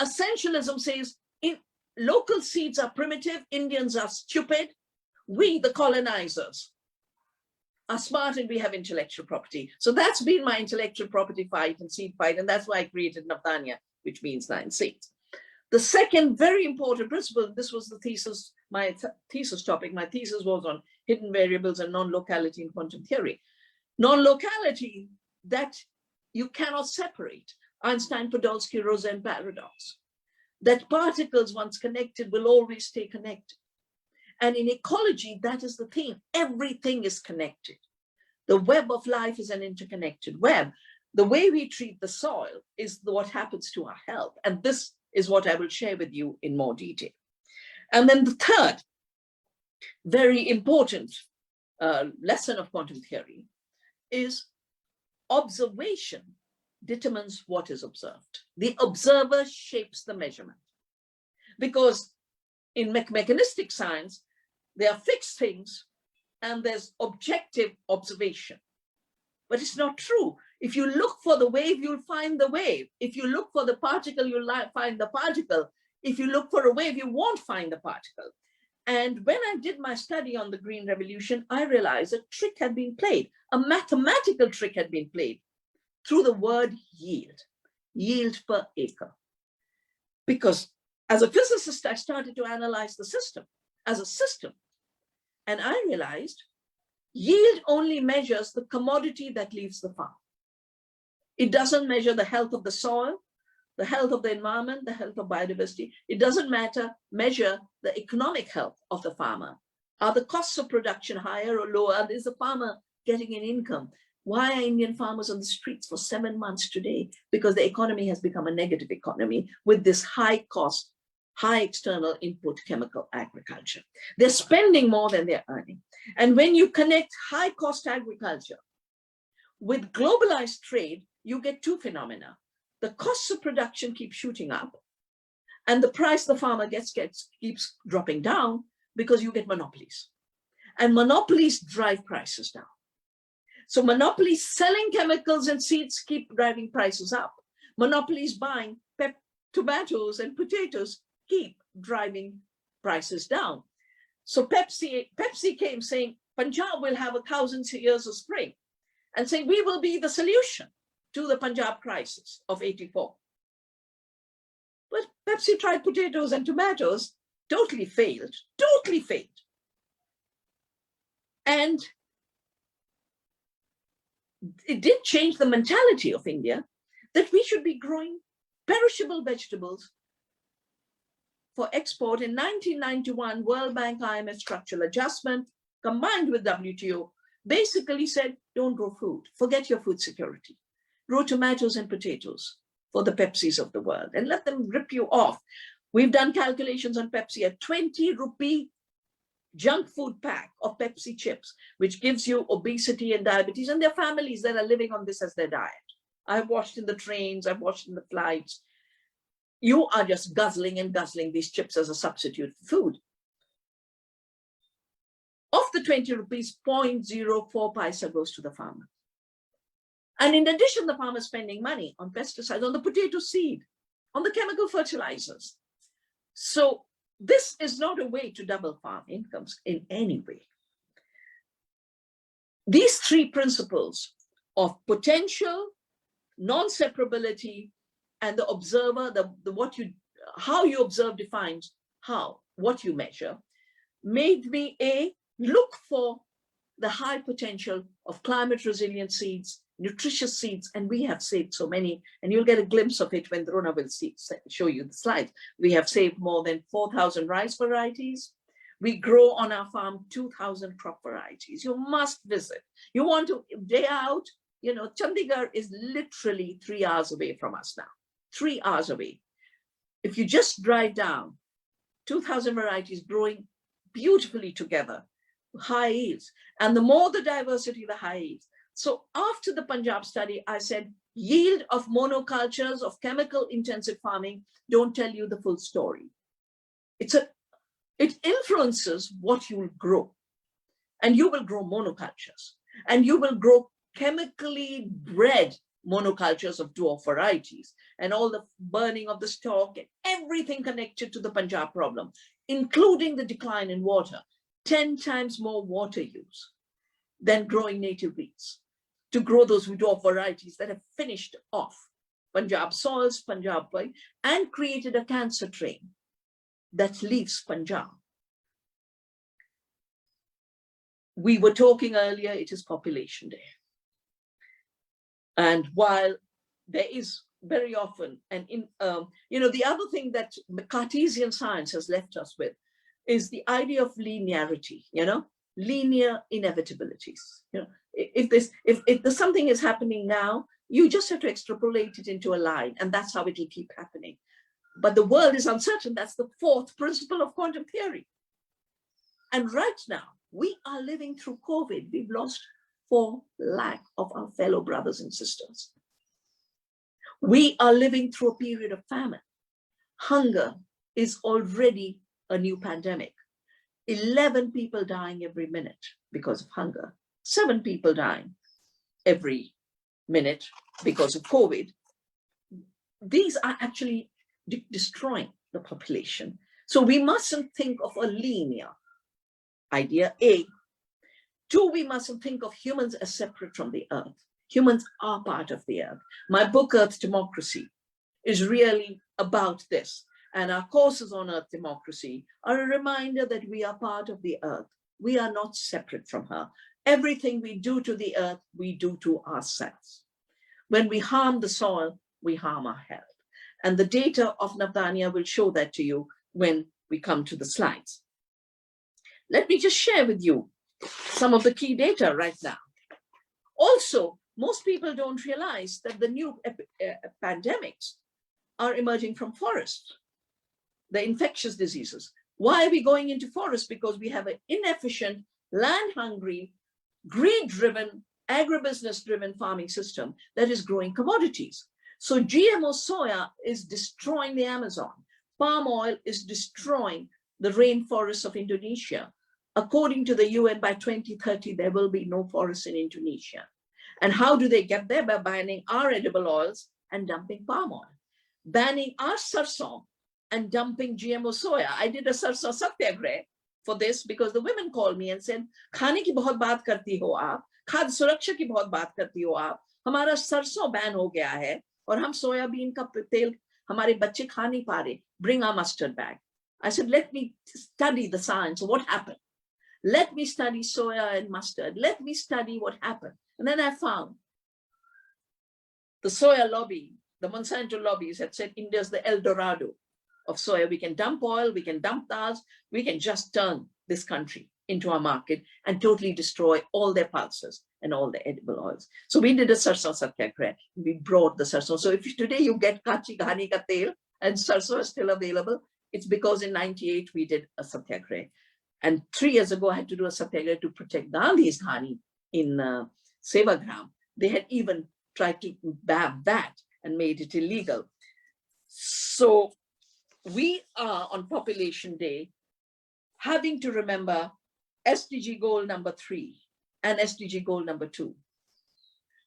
Essentialism says local seeds are primitive, Indians are stupid, we, the colonizers, are smart and we have intellectual property. So that's been my intellectual property fight and seed fight, and that's why I created Navdanya, which means 9 seeds. The second very important principle, this was the thesis, my thesis topic. My thesis was on hidden variables and non-locality in quantum theory. Non-locality that you cannot separate. Einstein-Podolsky-Rosen paradox. That particles, once connected, will always stay connected. And in ecology, that is the theme. Everything is connected. The web of life is an interconnected web. The way we treat the soil is what happens to our health. And this is what I will share with you in more detail. And then the third, very important lesson of quantum theory is observation determines what is observed. The observer shapes the measurement. Because in mechanistic science, there are fixed things and there's objective observation. But it's not true. If you look for the wave, you'll find the wave. If you look for the particle, you'll find the particle. If you look for a wave, you won't find the particle. And when I did my study on the Green Revolution, I realized a trick had been played. A mathematical trick had been played through the word yield per acre. Because as a physicist, I started to analyze the system as a system. And I realized yield only measures the commodity that leaves the farm. It doesn't measure the health of the soil, the health of the environment, the health of biodiversity. It doesn't measure the economic health of the farmer. Are the costs of production higher or lower? Is the farmer getting an income? Why are Indian farmers on the streets for 7 months today? Because the economy has become a negative economy with this high cost, high external input chemical agriculture. They're spending more than they're earning. And when you connect high cost agriculture with globalized trade, you get two phenomena. The costs of production keep shooting up and the price the farmer gets keeps dropping down because you get monopolies. And monopolies drive prices down. So monopolies selling chemicals and seeds keep driving prices up. Monopolies buying tomatoes and potatoes keep driving prices down. So Pepsi came saying, Punjab will have 1,000 years of spring, and saying we will be the solution to the Punjab crisis of 84. But Pepsi tried potatoes and tomatoes, totally failed. And it did change the mentality of India that we should be growing perishable vegetables for export. In 1991, World Bank IMF structural adjustment combined with WTO basically said, don't grow food, forget your food security. Grow tomatoes and potatoes for the Pepsis of the world and let them rip you off. We've done calculations on Pepsi, a 20 rupee junk food pack of Pepsi chips, which gives you obesity and diabetes, and their families that are living on this as their diet. I've watched in the trains, I've watched in the flights. You are just guzzling and guzzling these chips as a substitute for food. Of the 20 rupees, 0.04 paisa goes to the farmer. And in addition, the farmer is spending money on pesticides, on the potato seed, on the chemical fertilizers. So this is not a way to double farm incomes in any way. These three principles of potential, non-separability, and the observer, how you observe defines what you measure, made me look for the high potential of climate resilient seeds, nutritious seeds, and we have saved so many, and you'll get a glimpse of it when Rona will show you the slides. We have saved more than 4,000 rice varieties. We grow on our farm 2,000 crop varieties. You must visit. You want to, day out, Chandigarh is literally 3 hours away from us now, 3 hours away. If you just drive down, 2,000 varieties growing beautifully together, high yields. And the more the diversity, the high yields. So after the Panjab study, I said, yield of monocultures, of chemical intensive farming, don't tell you the full story. It influences what you will grow. And you will grow monocultures. And you will grow chemically bred monocultures of dwarf varieties. And all the burning of the stock and everything connected to the Panjab problem, including the decline in water, 10 times more water use than growing native wheats, to grow those dwarf varieties that have finished off Punjab soils, Punjab, and created a cancer train that leaves Punjab. We were talking earlier, it is Population Day. And while there is very often, the other thing that the Cartesian science has left us with is the idea of linearity, linear inevitabilities. If there's something is happening now, you just have to extrapolate it into a line, and that's how it will keep happening. But the world is uncertain. That's the fourth principle of quantum theory. And right now, we are living through COVID. We've lost 4 lakh of our fellow brothers and sisters. We are living through a period of famine. Hunger is already a new pandemic. 11 people dying every minute because of hunger. 7 people dying every minute because of COVID. These are actually destroying the population. So we mustn't think of a linear idea, A. 2, we mustn't think of humans as separate from the earth. Humans are part of the earth. My book, Earth Democracy, is really about this. And our courses on Earth Democracy are a reminder that we are part of the earth. We are not separate from her. Everything we do to the earth, we do to ourselves. When we harm the soil, we harm our health. And the data of Navdanya will show that to you when we come to the slides. Let me just share with you some of the key data right now. Also, most people don't realize that the new pandemics are emerging from forests, the infectious diseases. Why are we going into forests? Because we have an inefficient, land-hungry, greed-driven, agribusiness-driven farming system that is growing commodities. So GMO soya is destroying the Amazon. Palm oil is destroying the rainforests of Indonesia. According to the UN, by 2030, there will be no forests in Indonesia. And how do they get there? By banning our edible oils and dumping palm oil. Banning our sarson and dumping GMO soya. I did a sarson satyagrah for this because the women called me and said, खाने की बहुत बात करती हो आप, खाद्य सुरक्षा की बहुत बात करती हो आप, हमारा सरसों बैन हो गया है और हम सोयाबीन का तेल हमारे बच्चे खा नहीं पा रहे. Bring our mustard back. I said, let me study the science of what happened. Let me study soya and mustard. Let me study what happened. And then I found the soya lobby, the Monsanto lobbies had said India's the El Dorado of soya. We can dump oil, we can dump dals, we can just turn this country into a market and totally destroy all their pulses and all the edible oils. So we did a sarson satyagraha. We brought the sarson. So if today you get kachi ghani ka tel and sarson is still available, it's because in 98 we did a satyagraha. And 3 years ago, I had to do a satyagraha to protect Gandhi's ghani in Sevagram. They had even tried to ban that and made it illegal. So we are on Population Day having to remember SDG goal number 3 and SDG goal number 2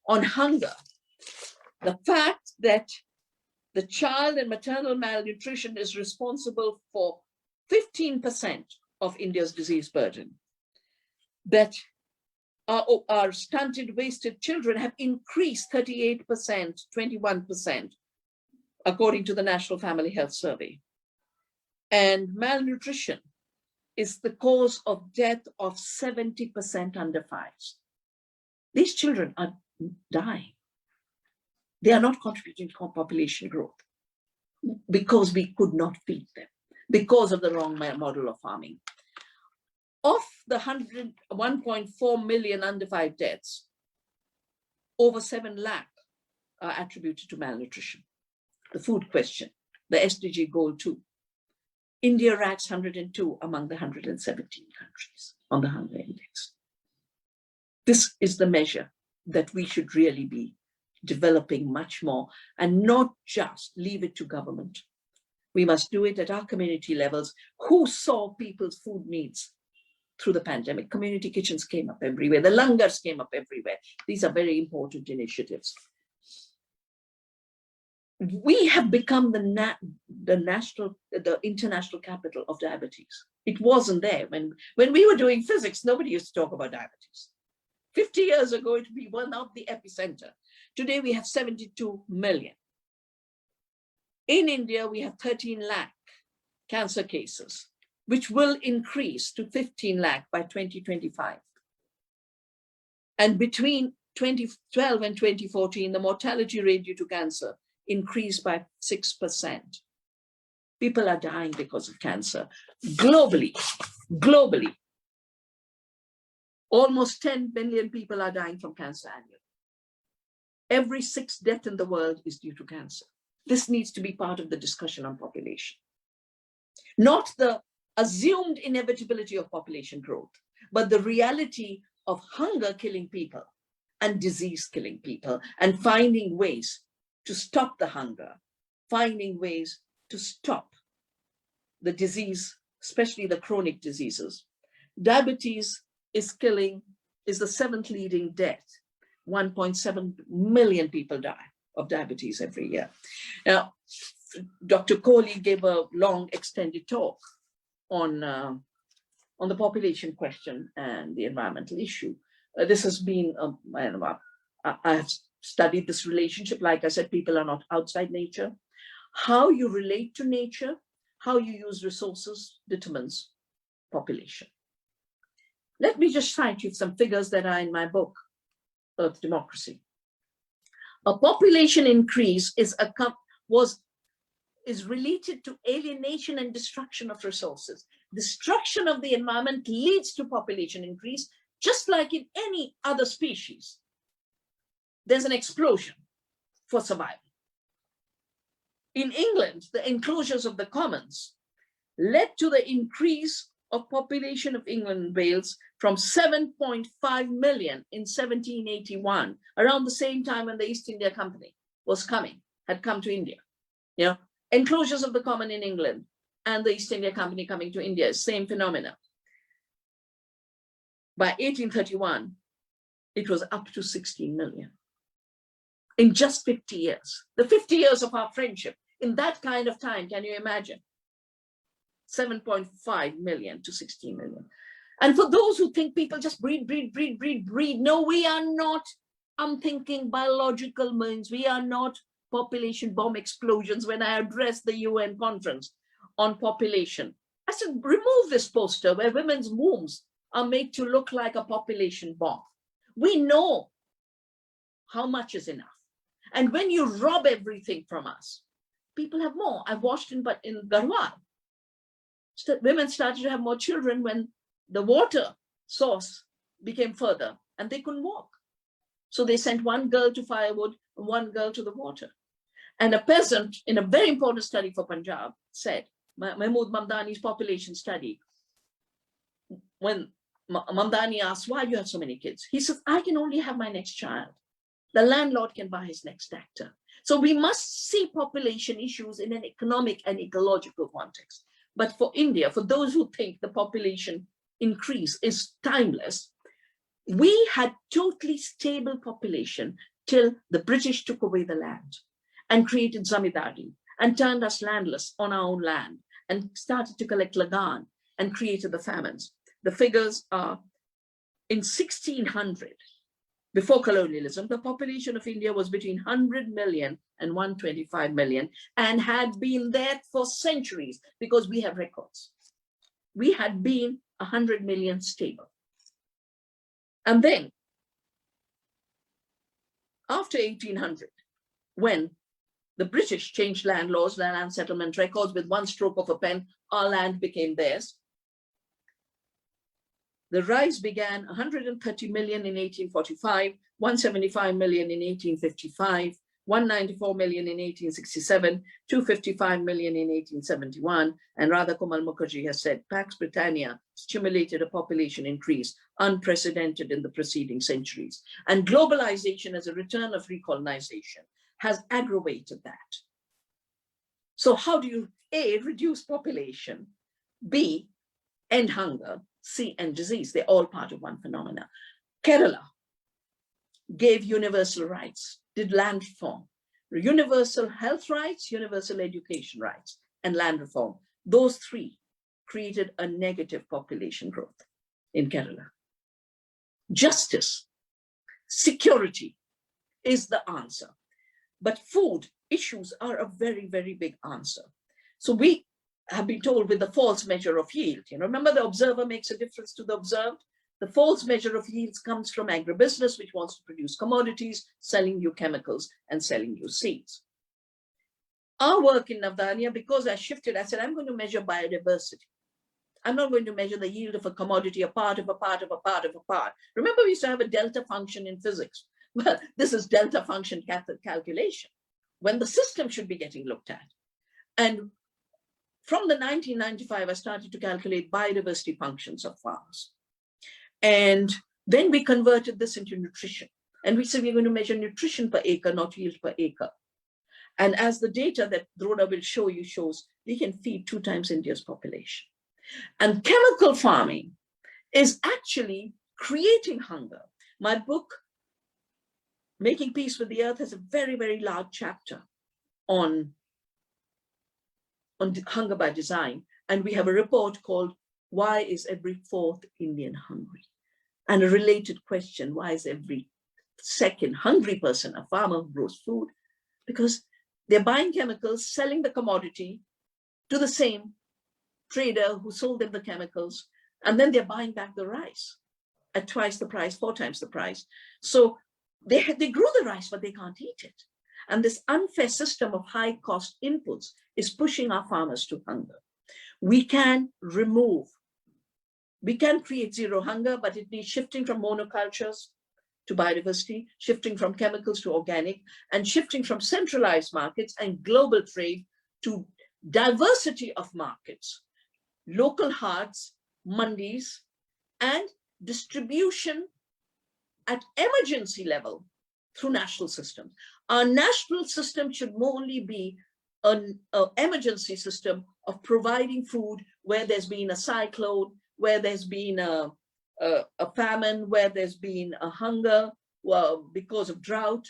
on hunger. The fact that the child and maternal malnutrition is responsible for 15% of India's disease burden, that our stunted, wasted children have increased 38%, 21%, according to the National Family Health Survey. And malnutrition is the cause of death of 70% under 5s. These children are dying. They are not contributing to population growth because we could not feed them, because of the wrong model of farming. Of the 1.4 million under 5 deaths, over 7 lakh are attributed to malnutrition. The food question, the SDG goal 2. India ranks 102 among the 117 countries on the hunger index. This is the measure that we should really be developing much more and not just leave it to government. We must do it at our community levels. Who saw people's food needs through the pandemic? Community kitchens came up everywhere. The langars came up everywhere. These are very important initiatives. We have become the international capital of diabetes. It wasn't there. When we were doing physics, nobody used to talk about diabetes. 50 years ago, it would be one of the epicenter. Today, we have 72 million. In India, we have 13 lakh cancer cases, which will increase to 15 lakh by 2025. And between 2012 and 2014, the mortality rate due to cancer increased by 6%. People are dying because of cancer. Globally, almost 10 million people are dying from cancer annually. Every 6th death in the world is due to cancer. This needs to be part of the discussion on population. Not the assumed inevitability of population growth, but the reality of hunger killing people and disease killing people, and finding ways to stop the hunger, finding ways to stop the disease, especially the chronic diseases. Diabetes is the 7th leading death. 1.7 million people die of diabetes every year. Now, Dr. Kohli gave a long extended talk on the population question and the environmental issue. This has been, I have studied this relationship. Like I said, people are not outside nature. How you relate to nature, how you use resources determines population. Let me just cite you some figures that are in my book, Earth Democracy. A population increase is related to alienation and destruction of resources. Destruction of the environment leads to population increase, just like in any other species. There's an explosion for survival. In England, the enclosures of the commons led to the increase of population of England and Wales from 7.5 million in 1781, around the same time when the East India Company had come to India. You know, enclosures of the common in England and the East India Company coming to India, same phenomena. By 1831, it was up to 16 million. In just 50 years, the 50 years of our friendship, in that kind of time, can you imagine? 7.5 million to 16 million. And for those who think people just breed, no, we are not unthinking biological means. We are not population bomb explosions. When I addressed the UN conference on population, I said, remove this poster where women's wombs are made to look like a population bomb. We know how much is enough. And when you rob everything from us, people have more. I've watched in Garhwal. Women started to have more children when the water source became further and they couldn't walk. So they sent one girl to firewood and one girl to the water. And a peasant in a very important study for Panjab said, Mahmood Mamdani's population study, when Mamdani asked, why do you have so many kids? He says, I can only have my next child. The landlord can buy his next actor. So we must see population issues in an economic and ecological context. But for India, for those who think the population increase is timeless, we had totally stable population till the British took away the land and created zamindari and turned us landless on our own land and started to collect lagan and created the famines. The figures are in 1600, before colonialism, the population of India was between 100 million and 125 million and had been there for centuries because we have records. We had been 100 million stable. And then after 1800, when the British changed land laws, land settlement records, with one stroke of a pen, our land became theirs. The rise began 130 million in 1845, 175 million in 1855, 194 million in 1867, 255 million in 1871. And Radha Komal Mukherjee has said, Pax Britannia stimulated a population increase unprecedented in the preceding centuries. And globalization as a return of recolonization has aggravated that. So how do you, A, reduce population, B, end hunger, C, end disease? They're all part of one phenomena. Kerala gave universal rights, did land reform, universal health rights, universal education rights, and land reform. Those three created a negative population growth in Kerala. Justice, security is the answer. But food issues are a very, very big answer. So we have been told with the false measure of yield. Remember, the observer makes a difference to the observed. The false measure of yields comes from agribusiness, which wants to produce commodities, selling you chemicals and selling you seeds. Our work in Navdanya, because I shifted, I said, I'm going to measure biodiversity. I'm not going to measure the yield of a commodity, a part of a part of a part of a part. Remember, we used to have a delta function in physics. Well, this is delta function calculation, when the system should be getting looked at. And from the 1995, I started to calculate biodiversity functions of farms. And then we converted this into nutrition. And we said, we're going to measure nutrition per acre, not yield per acre. And as the data that Droda will show you shows, we can feed 2 times India's population. And chemical farming is actually creating hunger. My book, Making Peace with the Earth, has a very, very large chapter on hunger by design. And we have a report called, Why is every 4th Indian hungry? And a related question, why is every 2nd hungry person a farmer who grows food? Because they're buying chemicals, selling the commodity to the same trader who sold them the chemicals, and then they're buying back the rice at twice the price, 4 times the price. So they grew the rice, but they can't eat it. And this unfair system of high cost inputs is pushing our farmers to hunger. We can create zero hunger, but it needs shifting from monocultures to biodiversity, shifting from chemicals to organic, and shifting from centralized markets and global trade to diversity of markets, local hearts, mandis, and distribution at emergency level through national systems. Our national system should only be an emergency system of providing food where there's been a cyclone, where there's been a famine, where there's been a hunger because of drought.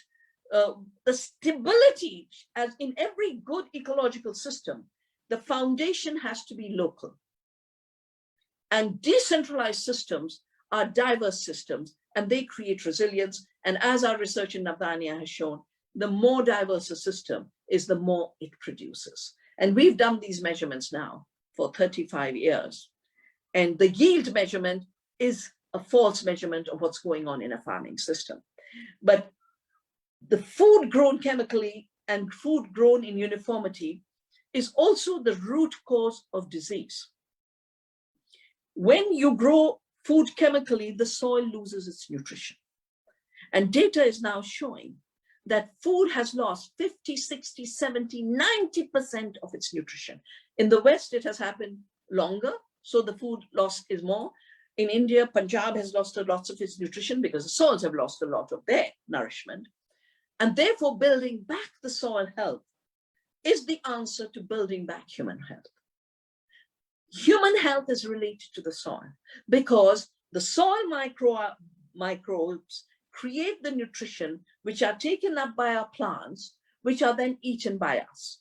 The stability, as in every good ecological system, the foundation has to be local. And decentralized systems are diverse systems, and they create resilience. And as our research in Navdanya has shown, the more diverse a system is, the more it produces. And we've done these measurements now for 35 years. And the yield measurement is a false measurement of what's going on in a farming system. But the food grown chemically and food grown in uniformity is also the root cause of disease. When you grow food chemically, the soil loses its nutrition. And data is now showing that food has lost 50, 60, 70, 90% of its nutrition. In the West, it has happened longer, so the food loss is more. In India, Panjab has lost a lot of its nutrition because the soils have lost a lot of their nourishment. And therefore, building back the soil health is the answer to building back human health. Human health is related to the soil because the soil microbes create the nutrition which are taken up by our plants, which are then eaten by us.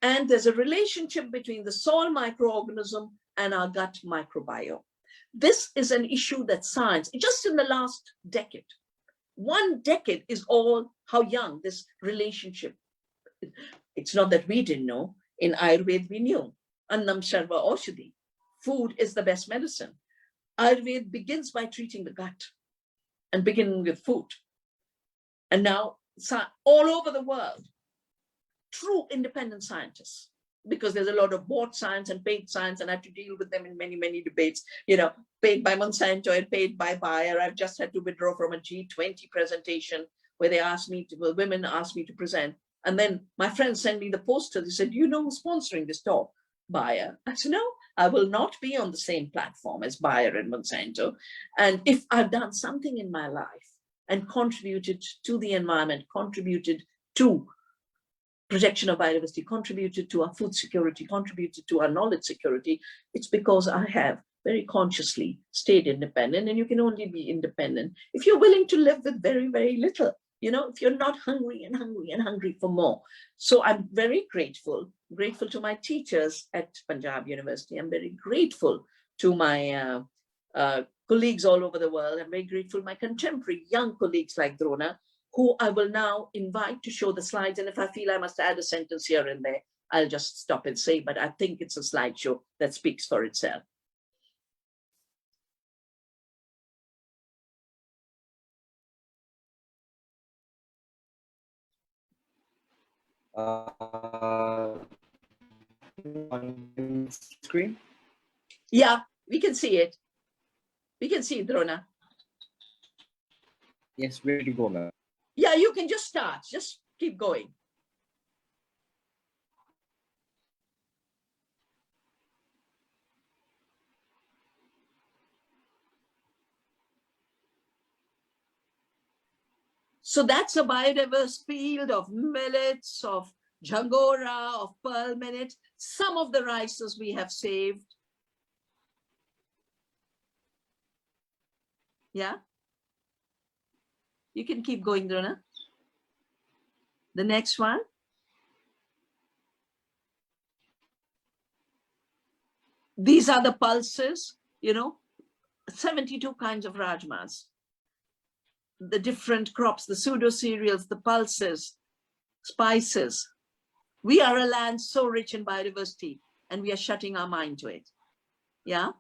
And there's a relationship between the soil microorganism and our gut microbiome. This is an issue that science, just in the last decade, 1 decade is all how young this relationship. It's not that we didn't know. In Ayurveda, we knew. Annam Sharva Aushadhi. Food is the best medicine. Ayurveda begins by treating the gut and beginning with food. And now, all over the world, true independent scientists, because there's a lot of bought science and paid science, and I have to deal with them in many, many debates, paid by Monsanto and paid by Bayer. I've just had to withdraw from a G20 presentation where they asked me to, well, women asked me to present. And then my friends sent me the poster. They said, who's sponsoring this talk? Bayer. I said, no, I will not be on the same platform as Bayer and Monsanto. And if I've done something in my life and contributed to the environment, contributed to protection of biodiversity, contributed to our food security, contributed to our knowledge security, it's because I have very consciously stayed independent. And you can only be independent if you're willing to live with very, very little. If you're not hungry and hungry and hungry for more. So I'm very grateful to my teachers at Panjab University. I'm very grateful to my colleagues all over the world. I'm very grateful to my contemporary young colleagues like Drona, who I will now invite to show the slides. And if I feel I must add a sentence here and there, I'll just stop and say, but I think it's a slideshow that speaks for itself. On screen? Yeah, we can see it. We can see it, Drona. Yes, where to go, ma'am? Yeah, you can just start. Just keep going. So that's a biodiverse field of millets, of jangora, of pearl millet. Some of the rices we have saved. Yeah. You can keep going, Drona. The next one. These are the pulses, 72 kinds of rajmas. The different crops, the pseudo cereals, the pulses, spices. We are a land so rich in biodiversity, and we are shutting our mind to it. Yeah.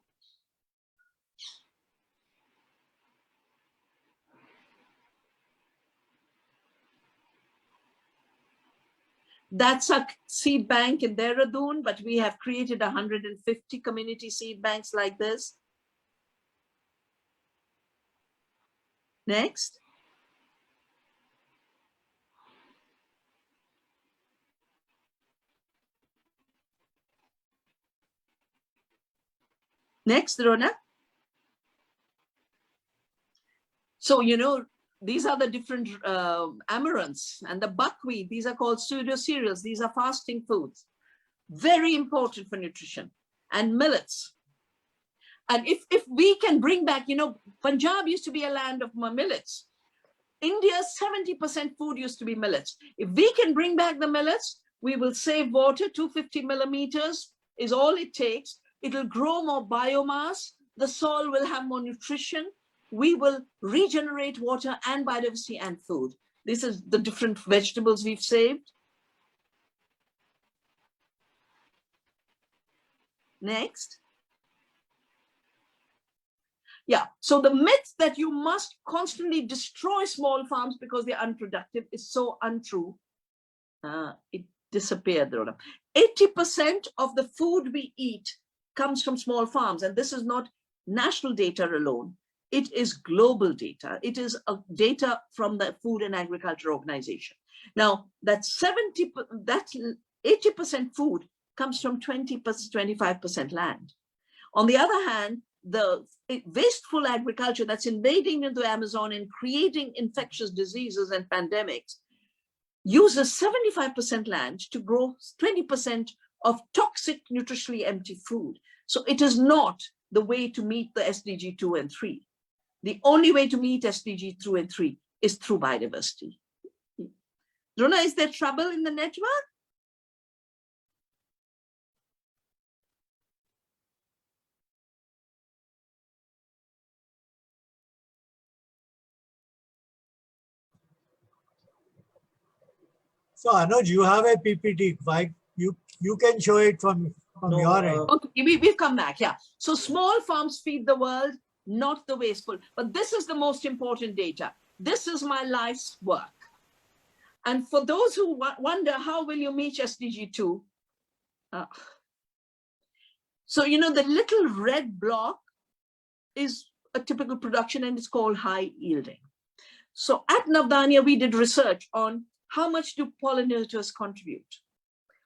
That's a seed bank in Dehradun, but we have created 150 community seed banks like this. Next. Next, Rona. So, these are the different amaranths and the buckwheat. These are called pseudo cereals. These are fasting foods. Very important for nutrition. And millets. And if we can bring back, Punjab used to be a land of millets. India's 70% food used to be millets. If we can bring back the millets, we will save water. 250 millimeters is all it takes. It'll grow more biomass. The soil will have more nutrition. We will regenerate water and biodiversity and food. This is the different vegetables we've saved. Next. Yeah, so the myth that you must constantly destroy small farms because they're unproductive is so untrue. It disappeared, Rhoda. 80% of the food we eat comes from small farms, and this is not national data alone. It is global data. It is data from the Food and Agriculture Organization. Now, that 80% food comes from 25% land. On the other hand, the wasteful agriculture that's invading into the Amazon and creating infectious diseases and pandemics uses 75% land to grow 20% of toxic, nutritionally empty food. So it is not the way to meet the SDG 2 and 3. The only way to meet SDG 2 and 3 is through biodiversity. Rona, is there trouble in the network? So Anuj, you have a PPT. Why you can show it from No, your end. Okay, we've come back. Yeah. So small farms feed the world, not the wasteful. But this is the most important data. This is my life's work. And for those who wonder, how will you meet SDG 2? So, you know, the little red block is a typical production and it's called high yielding. So at Navdanya, we did research on how much do pollinators contribute.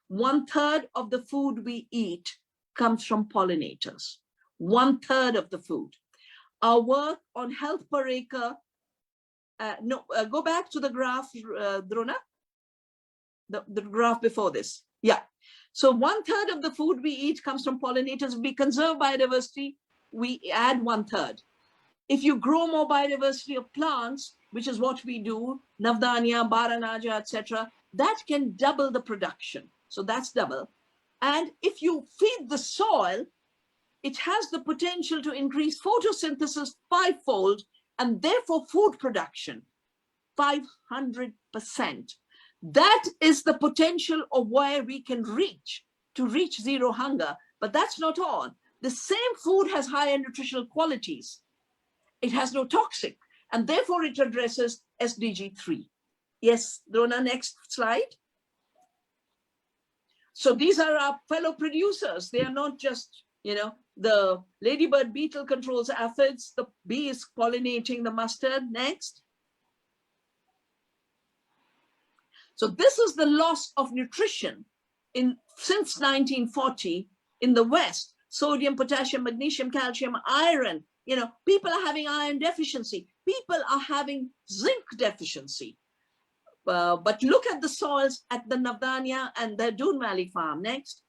1/3 of the food we eat comes from pollinators. 1/3 of the food. Our work on health per acre, go back to the graph, Drona, the graph before this. Yeah. So 1/3 of the food we eat comes from pollinators. If we conserve biodiversity, we add 1/3. If you grow more biodiversity of plants, which is what we do, Navdanya, Baranaja, etc., that can double the production. So that's double. And if you feed the soil, it has the potential to increase photosynthesis 5-fold and therefore food production 500%. That is the potential of where we can reach to reach zero hunger. But that's not all. The same food has higher nutritional qualities. It has no toxic, and therefore it addresses SDG 3. Yes, Rona, next slide. So these are our fellow producers. They are not just, you know, the ladybird beetle controls aphids, the bee is pollinating the mustard. Next. So this is the loss of nutrition since 1940 in the West. Sodium, potassium, magnesium, calcium, iron. You know, people are having iron deficiency. People are having zinc deficiency. But look at the soils at the Navdanya and the Doon Valley farm. Next.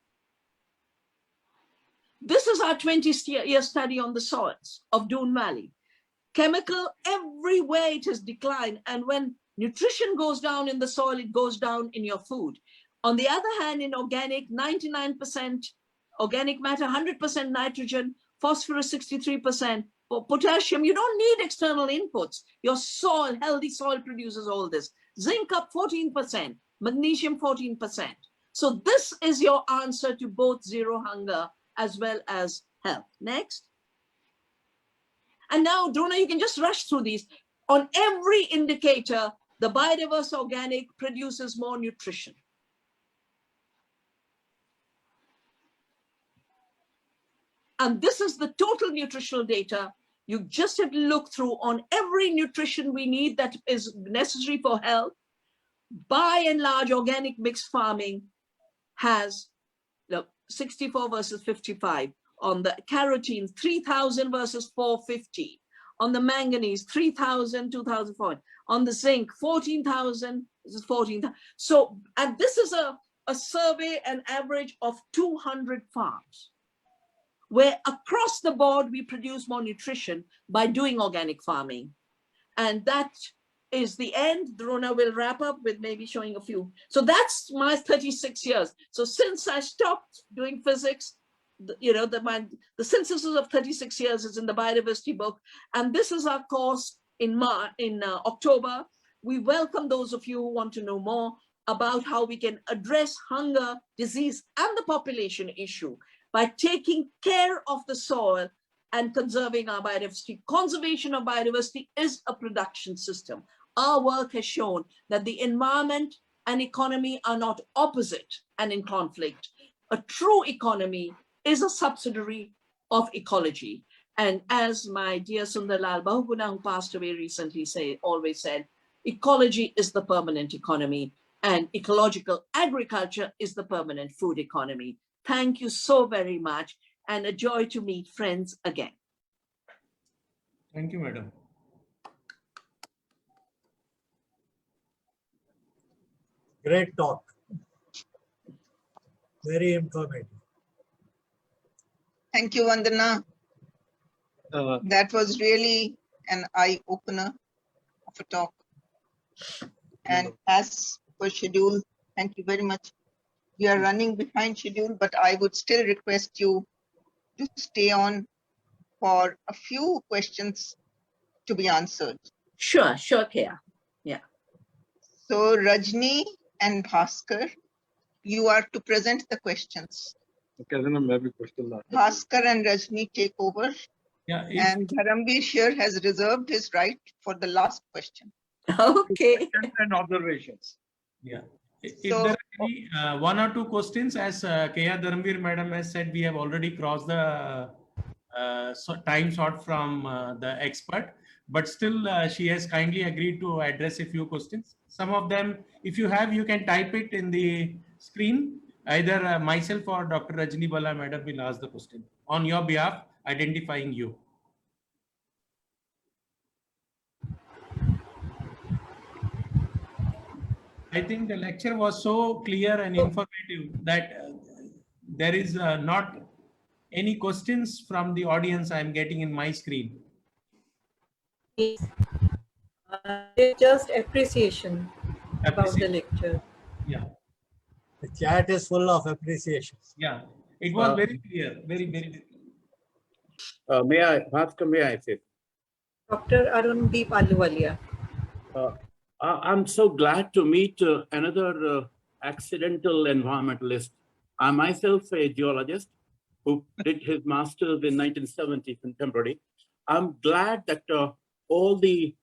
This is our 20-year study on the soils of Doon Valley. Chemical, everywhere it has declined. And when nutrition goes down in the soil, it goes down in your food. On the other hand, in organic, 99% organic matter, 100% nitrogen, phosphorus 63%, potassium, you don't need external inputs. Your soil, healthy soil produces all this. Zinc up 14%, magnesium 14%. So this is your answer to both zero hunger as well as health. Next. And now, Drona, you can just rush through these. On every indicator, the biodiverse organic produces more nutrition. And this is the total nutritional data. You just have to look through on every nutrition we need that is necessary for health. By and large, organic mixed farming has 64 versus 55. On the carotene, 3,000 versus 450. On the manganese, 3,000, 2,004. On the zinc, 14,000 versus 14,000. So, and this is a survey, an average of 200 farms, where across the board, we produce more nutrition by doing organic farming. And that is the end. Drona will wrap up with maybe showing a few. So that's my 36 years. So since I stopped doing physics, the synthesis of 36 years is in the biodiversity book. And this is our course in October. We welcome those of you who want to know more about how we can address hunger, disease, and the population issue by taking care of the soil and conserving our biodiversity. Conservation of biodiversity is a production system. Our work has shown that the environment and economy are not opposite and in conflict. A true economy is a subsidiary of ecology. And as my dear Sundarlal Bahuguna, who passed away recently, always said, ecology is the permanent economy and ecological agriculture is the permanent food economy. Thank you so very much, and a joy to meet friends again. Thank you, madam. Great talk. Very informative. Thank you, Vandana. That was really an eye-opener of a talk. And as per schedule, thank you very much. We are running behind schedule, but I would still request you to stay on for a few questions to be answered. Sure, Keya. Yeah. So Rajni and Bhaskar, you are to present the questions. Okay, then maybe question last. Bhaskar and Rajni take over. Yeah, And Dharamvir here has reserved his right for the last question. Okay. And observations. yeah. If So- there are any, one or two questions, as KeyaDharamvir madam has said, we have already crossed the time slot from the expert, but still she has kindly agreed to address a few questions. Some of them, if you have, you can type it in the screen. Either myself or Dr. Rajni Bala madam will ask the question on your behalf, identifying you. I think the lecture was so clear and informative that there is not any questions from the audience I am getting in my screen. It's just appreciation about the lecture. Yeah, The chat is full of appreciation. yeah. It was very clear, very, very. May I, Bhaskar, may I say? Dr. Arun Ahluwalia. I'm so glad to meet another accidental environmentalist. I'm myself a geologist who did his master's in 1970 contemporary. I'm glad that all the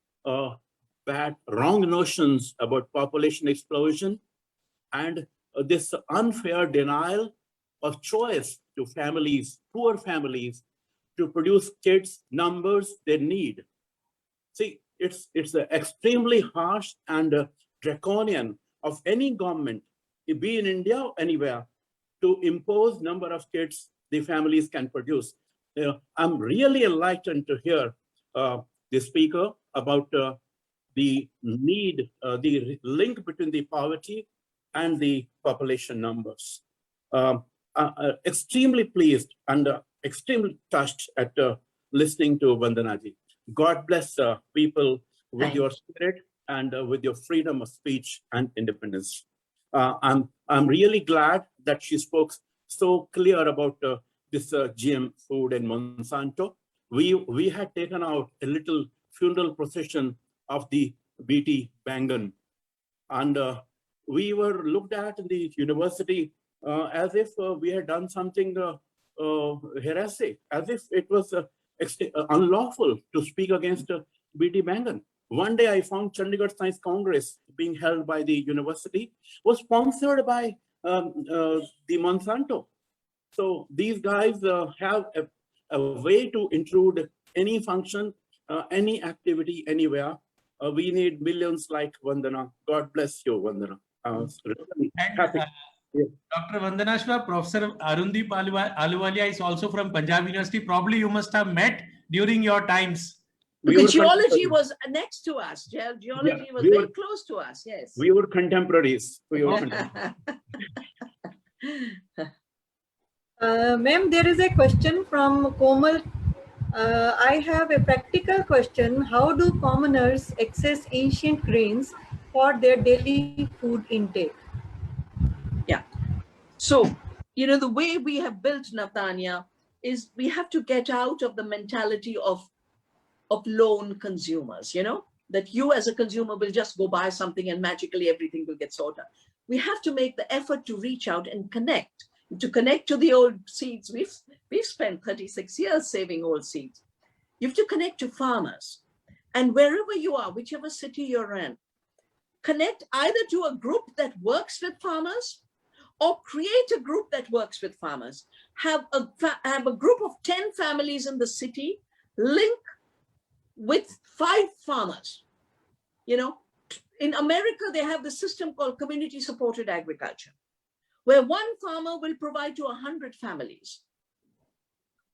wrong notions about population explosion and this unfair denial of choice to families, poor families, to produce kids numbers they need. See, it's extremely harsh and draconian of any government, be in India or anywhere, to impose number of kids the families can produce. I'm really enlightened to hear the speaker about the need, the link between the poverty and the population numbers. Extremely pleased and extremely touched at listening to Vandanaji. God bless people with your spirit and with your freedom of speech and independence. I'm really glad that she spoke so clear about this GM food and Monsanto. We had taken out a little funeral procession of the BT Bangan, and we were looked at in the university as if we had done something heresy, as if it was unlawful to speak against BT Bangan. One day I found Chandigarh Science Congress being held by the university was sponsored by the Monsanto. So these guys have a way to intrude any function, any activity, anywhere. We need millions like Vandana. God bless you, Vandana. I was really happy. Dr. Vandana Shiva, Professor Arun Ahluwalia is also from Panjab University. Probably you must have met during your times. Because geology was next to us. Geology was very close to us, yes. We were contemporaries. Ma'am, there is a question from Komal. I have a practical question. How do commoners access ancient grains for their daily food intake? Yeah. So, the way we have built Navdanya is we have to get out of the mentality of lone consumers, that you as a consumer will just go buy something and magically everything will get sorted. We have to make the effort to reach out and connect. to connect to the old seeds. We've spent 36 years saving old seeds. You have to connect to farmers. And wherever you are, whichever city you're in, connect either to a group that works with farmers or create a group that works with farmers. Have a group of 10 families in the city, link with 5 farmers. You know, in America, they have the system called community supported agriculture, where one farmer will provide to 100 families.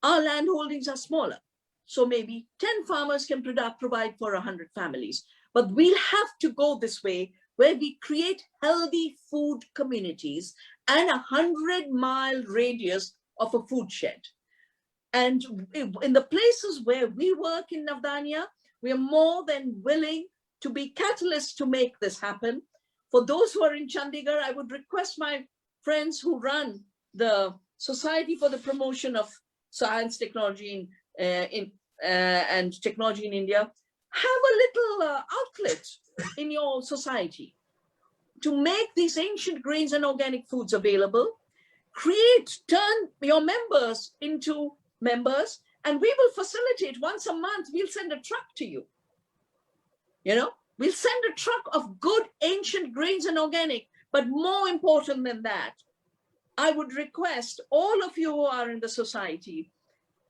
Our land holdings are smaller, so maybe 10 farmers can provide for 100 families. But we'll have to go this way, where we create healthy food communities and a 100-mile radius of a food shed. And in the places where we work in Navdanya, we are more than willing to be catalysts to make this happen. For those who are in Chandigarh, I would request my friends who run the Society for the Promotion of Science, Technology and Technology in India, have a little outlet in your society to make these ancient grains and organic foods available. Turn your members into members, and we will facilitate once a month. We'll send a truck to you. You know, we'll send a truck of good ancient grains and organic. But more important than that, I would request all of you who are in the society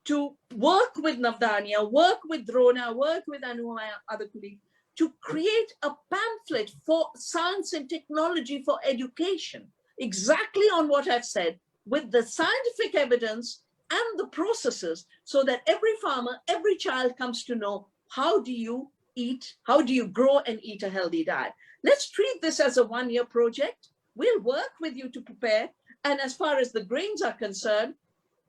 to work with Navdanya, work with Drona, work with Anu, my other colleague, to create a pamphlet for science and technology for education, exactly on what I've said, with the scientific evidence and the processes, so that every farmer, every child comes to know, how do you eat, how do you grow and eat a healthy diet? Let's treat this as a one-year project. We'll work with you to prepare. And as far as the grains are concerned,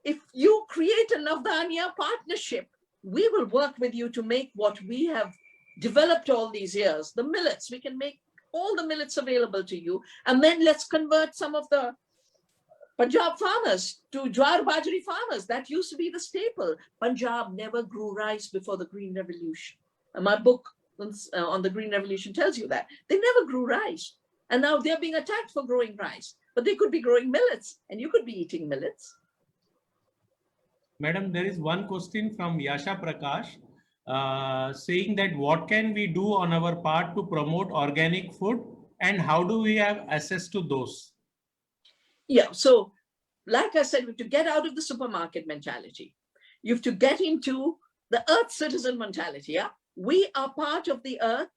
if you create a Navdanya partnership, we will work with you to make what we have developed all these years, the millets. We can make all the millets available to you. And then let's convert some of the Panjab farmers to Jawar Bajri farmers. That used to be the staple. Punjab never grew rice before the Green Revolution. And my book on the Green Revolution tells you that. They never grew rice. And now they're being attacked for growing rice. But they could be growing millets, and you could be eating millets. Madam, there is one question from Yasha Prakash saying that what can we do on our part to promote organic food, and how do we have access to those? Yeah, so like I said, we have to get out of the supermarket mentality. You have to get into the earth citizen mentality. Yeah, we are part of the earth.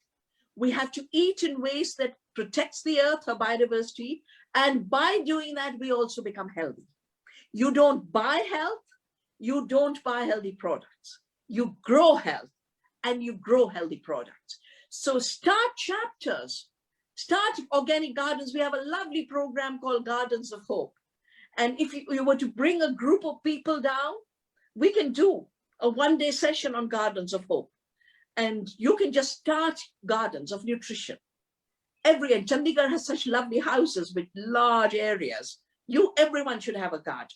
We have to eat in ways that protects the earth, her biodiversity. And by doing that, we also become healthy. You don't buy health. You don't buy healthy products. You grow health, and you grow healthy products. So start chapters, start organic gardens. We have a lovely program called Gardens of Hope. And if you were to bring a group of people down, we can do a one-day session on Gardens of Hope. And you can just start gardens of nutrition. And Chandigarh has such lovely houses with large areas. Everyone should have a garden.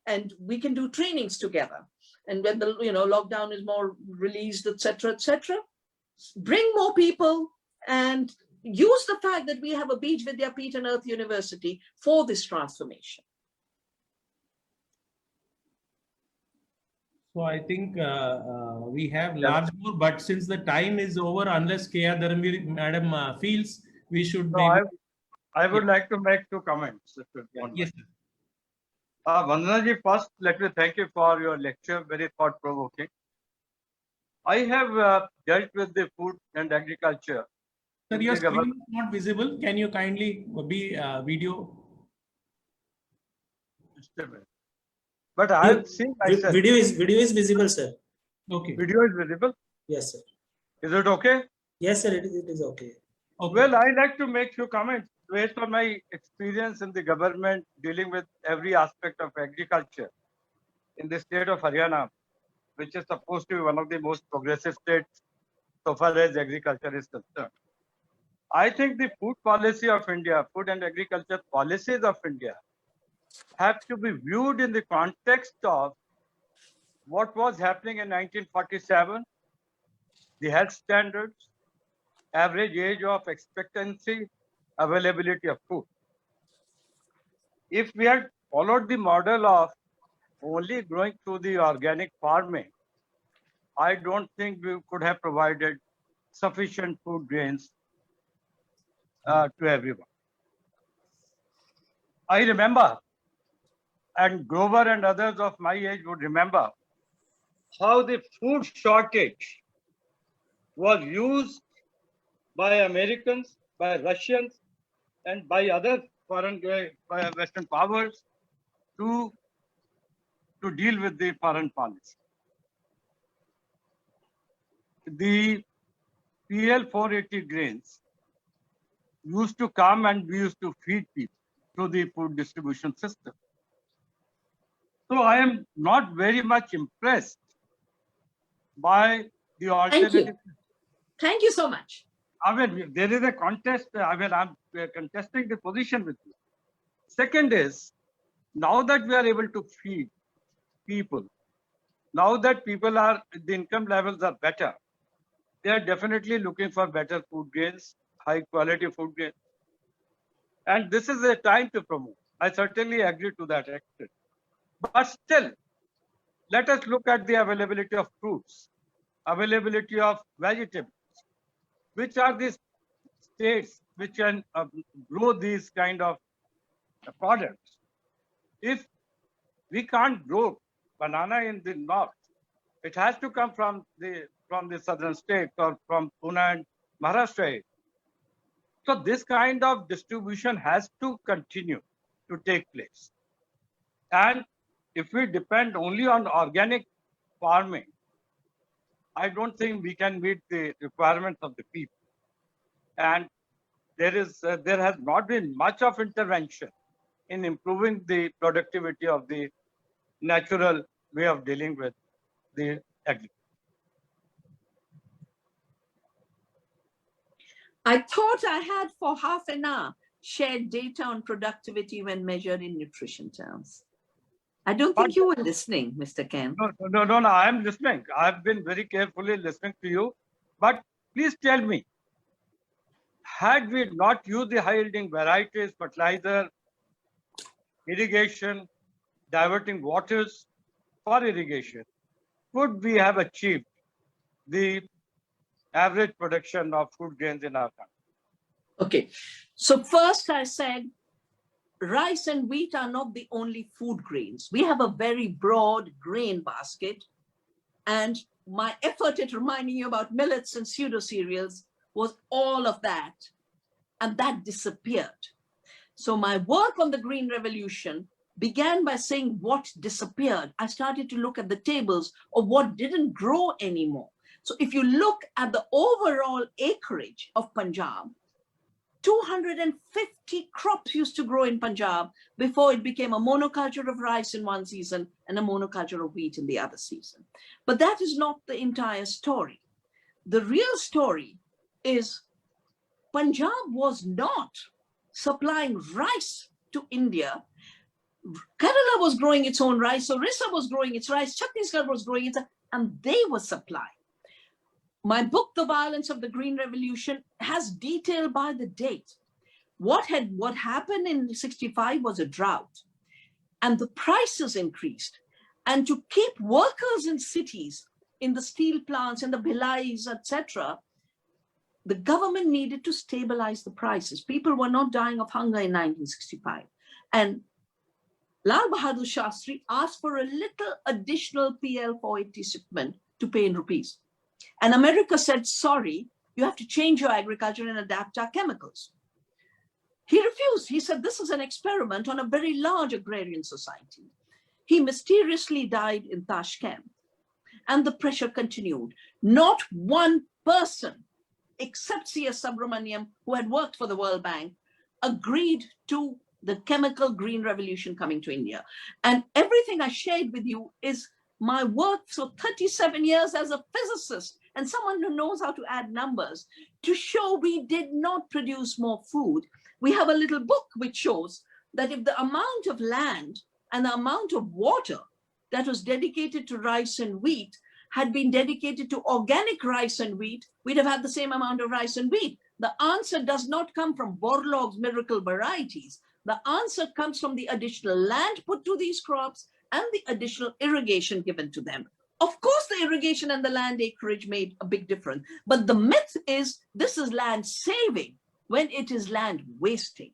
And we can do trainings together. And when the lockdown is more released, etc., bring more people and use the fact that we have a Beach Vidyapeeth and Earth University for this transformation. So I think we have large more, but since the time is over, unless KeyaDharamvir Madam feels, we should. No, I would like to make 2 comments. If you want. Yes, sir. Vandana ji, first, let me thank you for your lecture, very thought-provoking. I have dealt with the food and agriculture. Sir, your screen is not visible. Can you kindly be video? Just a minute. But I have seen myself. Video is visible, sir. Okay. Video is visible? Yes, sir. Is it okay? Yes, sir. It is okay. Okay. Well, I like to make few comments based on my experience in the government dealing with every aspect of agriculture in the state of Haryana, which is supposed to be one of the most progressive states so far as agriculture is concerned. I think the food policy of India, food and agriculture policies of India have to be viewed in the context of what was happening in 1947, the health standards, average age of expectancy, availability of food. If we had followed the model of only growing through the organic farming, I don't think we could have provided sufficient food grains to everyone. I remember, and Grover and others of my age would remember, how the food shortage was used by Americans, by Russians, and by other foreign, by Western powers to deal with the foreign policy. The PL 480 grains used to come and we used to feed people through the food distribution system. So I am not very much impressed by the alternative. Thank you so much. I mean, there is a contest. I mean, I'm contesting the position with you. Second is, now that we are able to feed people, now that people are, the income levels are better, they are definitely looking for better food grains, high quality food grains. And this is a time to promote. I certainly agree to that extent. But still, let us look at the availability of fruits, availability of vegetables. Which are the states which can grow these kind of products? If we can't grow banana in the north, it has to come from the southern states or from Pune and Maharashtra. So this kind of distribution has to continue to take place. And if we depend only on organic farming, I don't think we can meet the requirements of the people. And there has not been much of intervention in improving the productivity of the natural way of dealing with the agriculture. I thought I had for half an hour shared data on productivity when measured in nutrition terms. I don't think you were listening, Mr. Ken. No, I am listening. I've been very carefully listening to you. But please tell me, had we not used the high-yielding varieties, fertilizer, irrigation, diverting waters for irrigation, would we have achieved the average production of food grains in our country? Okay, so first I said, rice and wheat are not the only food grains. We have a very broad grain basket. And my effort at reminding you about millets and pseudo cereals was all of that. And that disappeared. So my work on the Green Revolution began by saying what disappeared. I started to look at the tables of what didn't grow anymore. So if you look at the overall acreage of Punjab, 250 crops used to grow in Punjab before it became a monoculture of rice in one season and a monoculture of wheat in the other season. But that is not the entire story. The real story is Punjab was not supplying rice to India. Kerala was growing its own rice, Orissa was growing its rice, Chhattisgarh was growing its, and they were supplying. My book, The Violence of the Green Revolution, has detail by the date. What happened in 65 was a drought, and the prices increased. And to keep workers in cities, in the steel plants, in the bhilais, etc., the government needed to stabilize the prices. People were not dying of hunger in 1965. And Lal Bahadur Shastri asked for a little additional PL 480 shipment to pay in rupees. And America said, sorry, you have to change your agriculture and adapt our chemicals. He refused. He said, this is an experiment on a very large agrarian society. He mysteriously died in Tashkent, and the pressure continued. Not one person, except C.S. Subramaniam, who had worked for the World Bank, agreed to the chemical green revolution coming to India. And everything I shared with you is my work for 37 years as a physicist and someone who knows how to add numbers to show we did not produce more food. We have a little book which shows that if the amount of land and the amount of water that was dedicated to rice and wheat had been dedicated to organic rice and wheat, we'd have had the same amount of rice and wheat. The answer does not come from Borlaug's miracle varieties. The answer comes from the additional land put to these crops and the additional irrigation given to them. Of course, the irrigation and the land acreage made a big difference. But the myth is this is land saving when it is land wasting.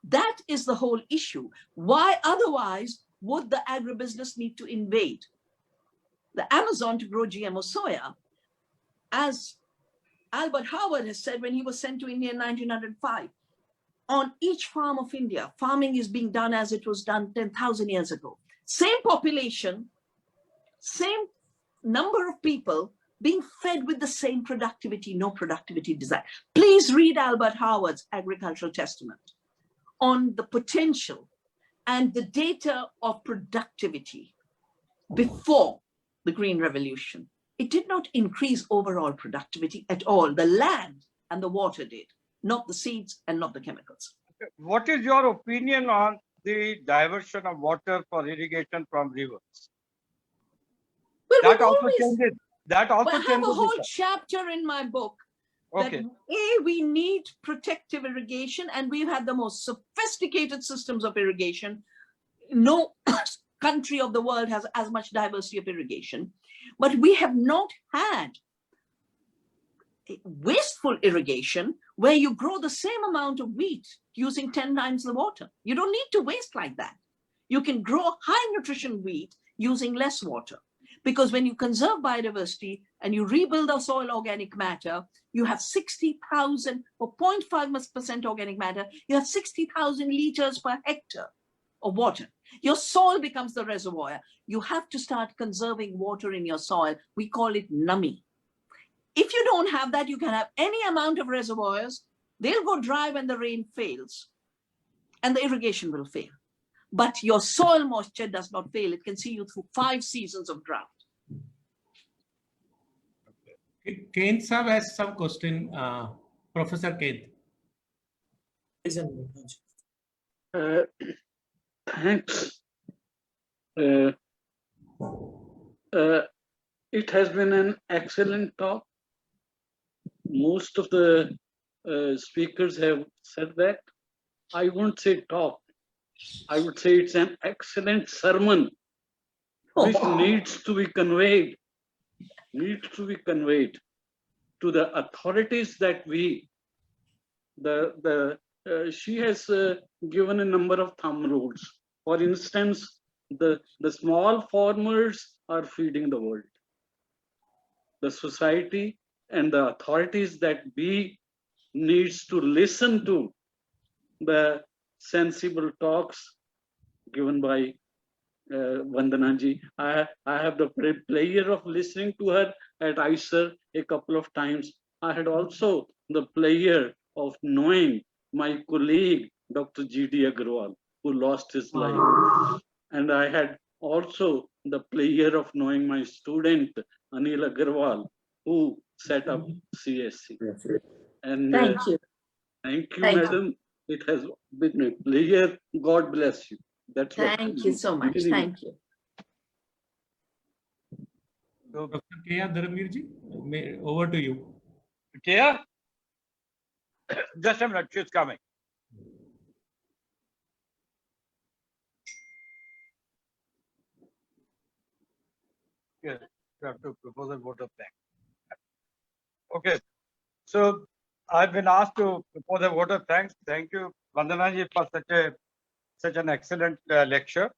That is the whole issue. Why otherwise would the agribusiness need to invade the Amazon to grow GMO soya? As Albert Howard has said when he was sent to India in 1905, on each farm of India, farming is being done as it was done 10,000 years ago. Same population, same number of people being fed with the same productivity, no productivity design. Please read Albert Howard's Agricultural Testament on the potential and the data of productivity before the Green Revolution. It did not increase overall productivity at all. The land and the water did, not the seeds and not the chemicals. What is your opinion on the diversion of water for irrigation from rivers? Well, That also changes. That also I have changes. a whole chapter in my book that we need protective irrigation, and we've had the most sophisticated systems of irrigation. No country of the world has as much diversity of irrigation, but we have not had wasteful irrigation where you grow the same amount of wheat using 10 times the water. You don't need to waste like that. You can grow high nutrition wheat using less water, because when you conserve biodiversity and you rebuild the soil organic matter, you have 60,000 or 0.5% organic matter, you have 60,000 liters per hectare of water. Your soil becomes the reservoir. You have to start conserving water in your soil. We call it nummy. If you don't have that, you can have any amount of reservoirs. They'll go dry when the rain fails and the irrigation will fail. But your soil moisture does not fail. It can see you through 5 seasons of drought. Kent sir has some question. Professor Kent. Thanks. It has been an excellent talk. Most of the speakers have said that. I won't say talk. I would say it's an excellent sermon which needs to be conveyed to the authorities that she has given a number of thumb rules. For instance, the small farmers are feeding the world. The society and the authorities that needs to listen to the sensible talks given by Vandana ji. I have the pleasure of listening to her at ICER a couple of times. I had also the pleasure of knowing my colleague, Dr. G.D. Agarwal, who lost his life. And I had also the pleasure of knowing my student, Anil Agarwal, who set up CSC. And thank you. Thank you, madam. It has been a pleasure. God bless you. That's Thank you so much. Thank you. Dr. KeyaDharamvir ji, over to you. Keya? Just a minute, she's coming. Yes, you have to propose a vote of thanks. Okay, so I've been asked to propose a vote of thanks. Thank you, Vandana ji, for such an excellent lecture.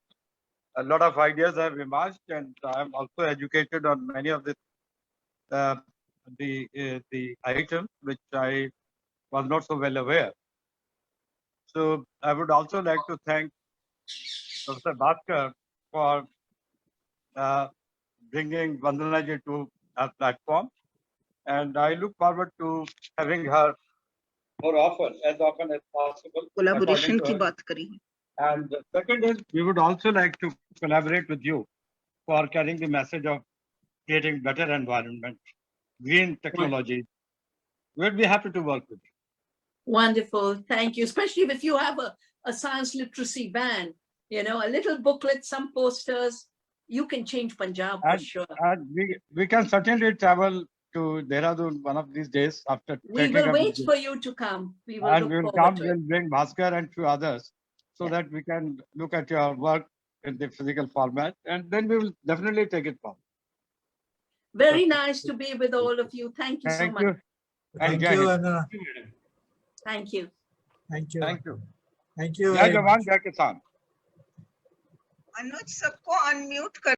A lot of ideas have emerged, and I'm also educated on many of the items which I was not so well aware. So I would also like to thank Professor Bhaskar for bringing Vandana ji to our platform, and I look forward to having her more often, as often as possible. Collaboration ki baat kari. And the second is, we would also like to collaborate with you for carrying the message of creating better environment, green technology. We'd be happy to work with you. Wonderful. Thank you. Especially if you have a science literacy van, you know, a little booklet, some posters, you can change Punjab for sure. And we can certainly travel to Dehradun one of these days after. We will wait for you to come. We will and look we'll forward come, to we'll it. bring Bhaskar and few others so that we can look at your work in the physical format, and then we will definitely take it forward. Very nice to be with all of you. Thank you so Thank much. you. Thank Jai you, Hind. Vandana. Thank you. Thank you. Thank you. Thank you Jai very much. Jawan, Jai Kisan. अनुज सबको unmute कर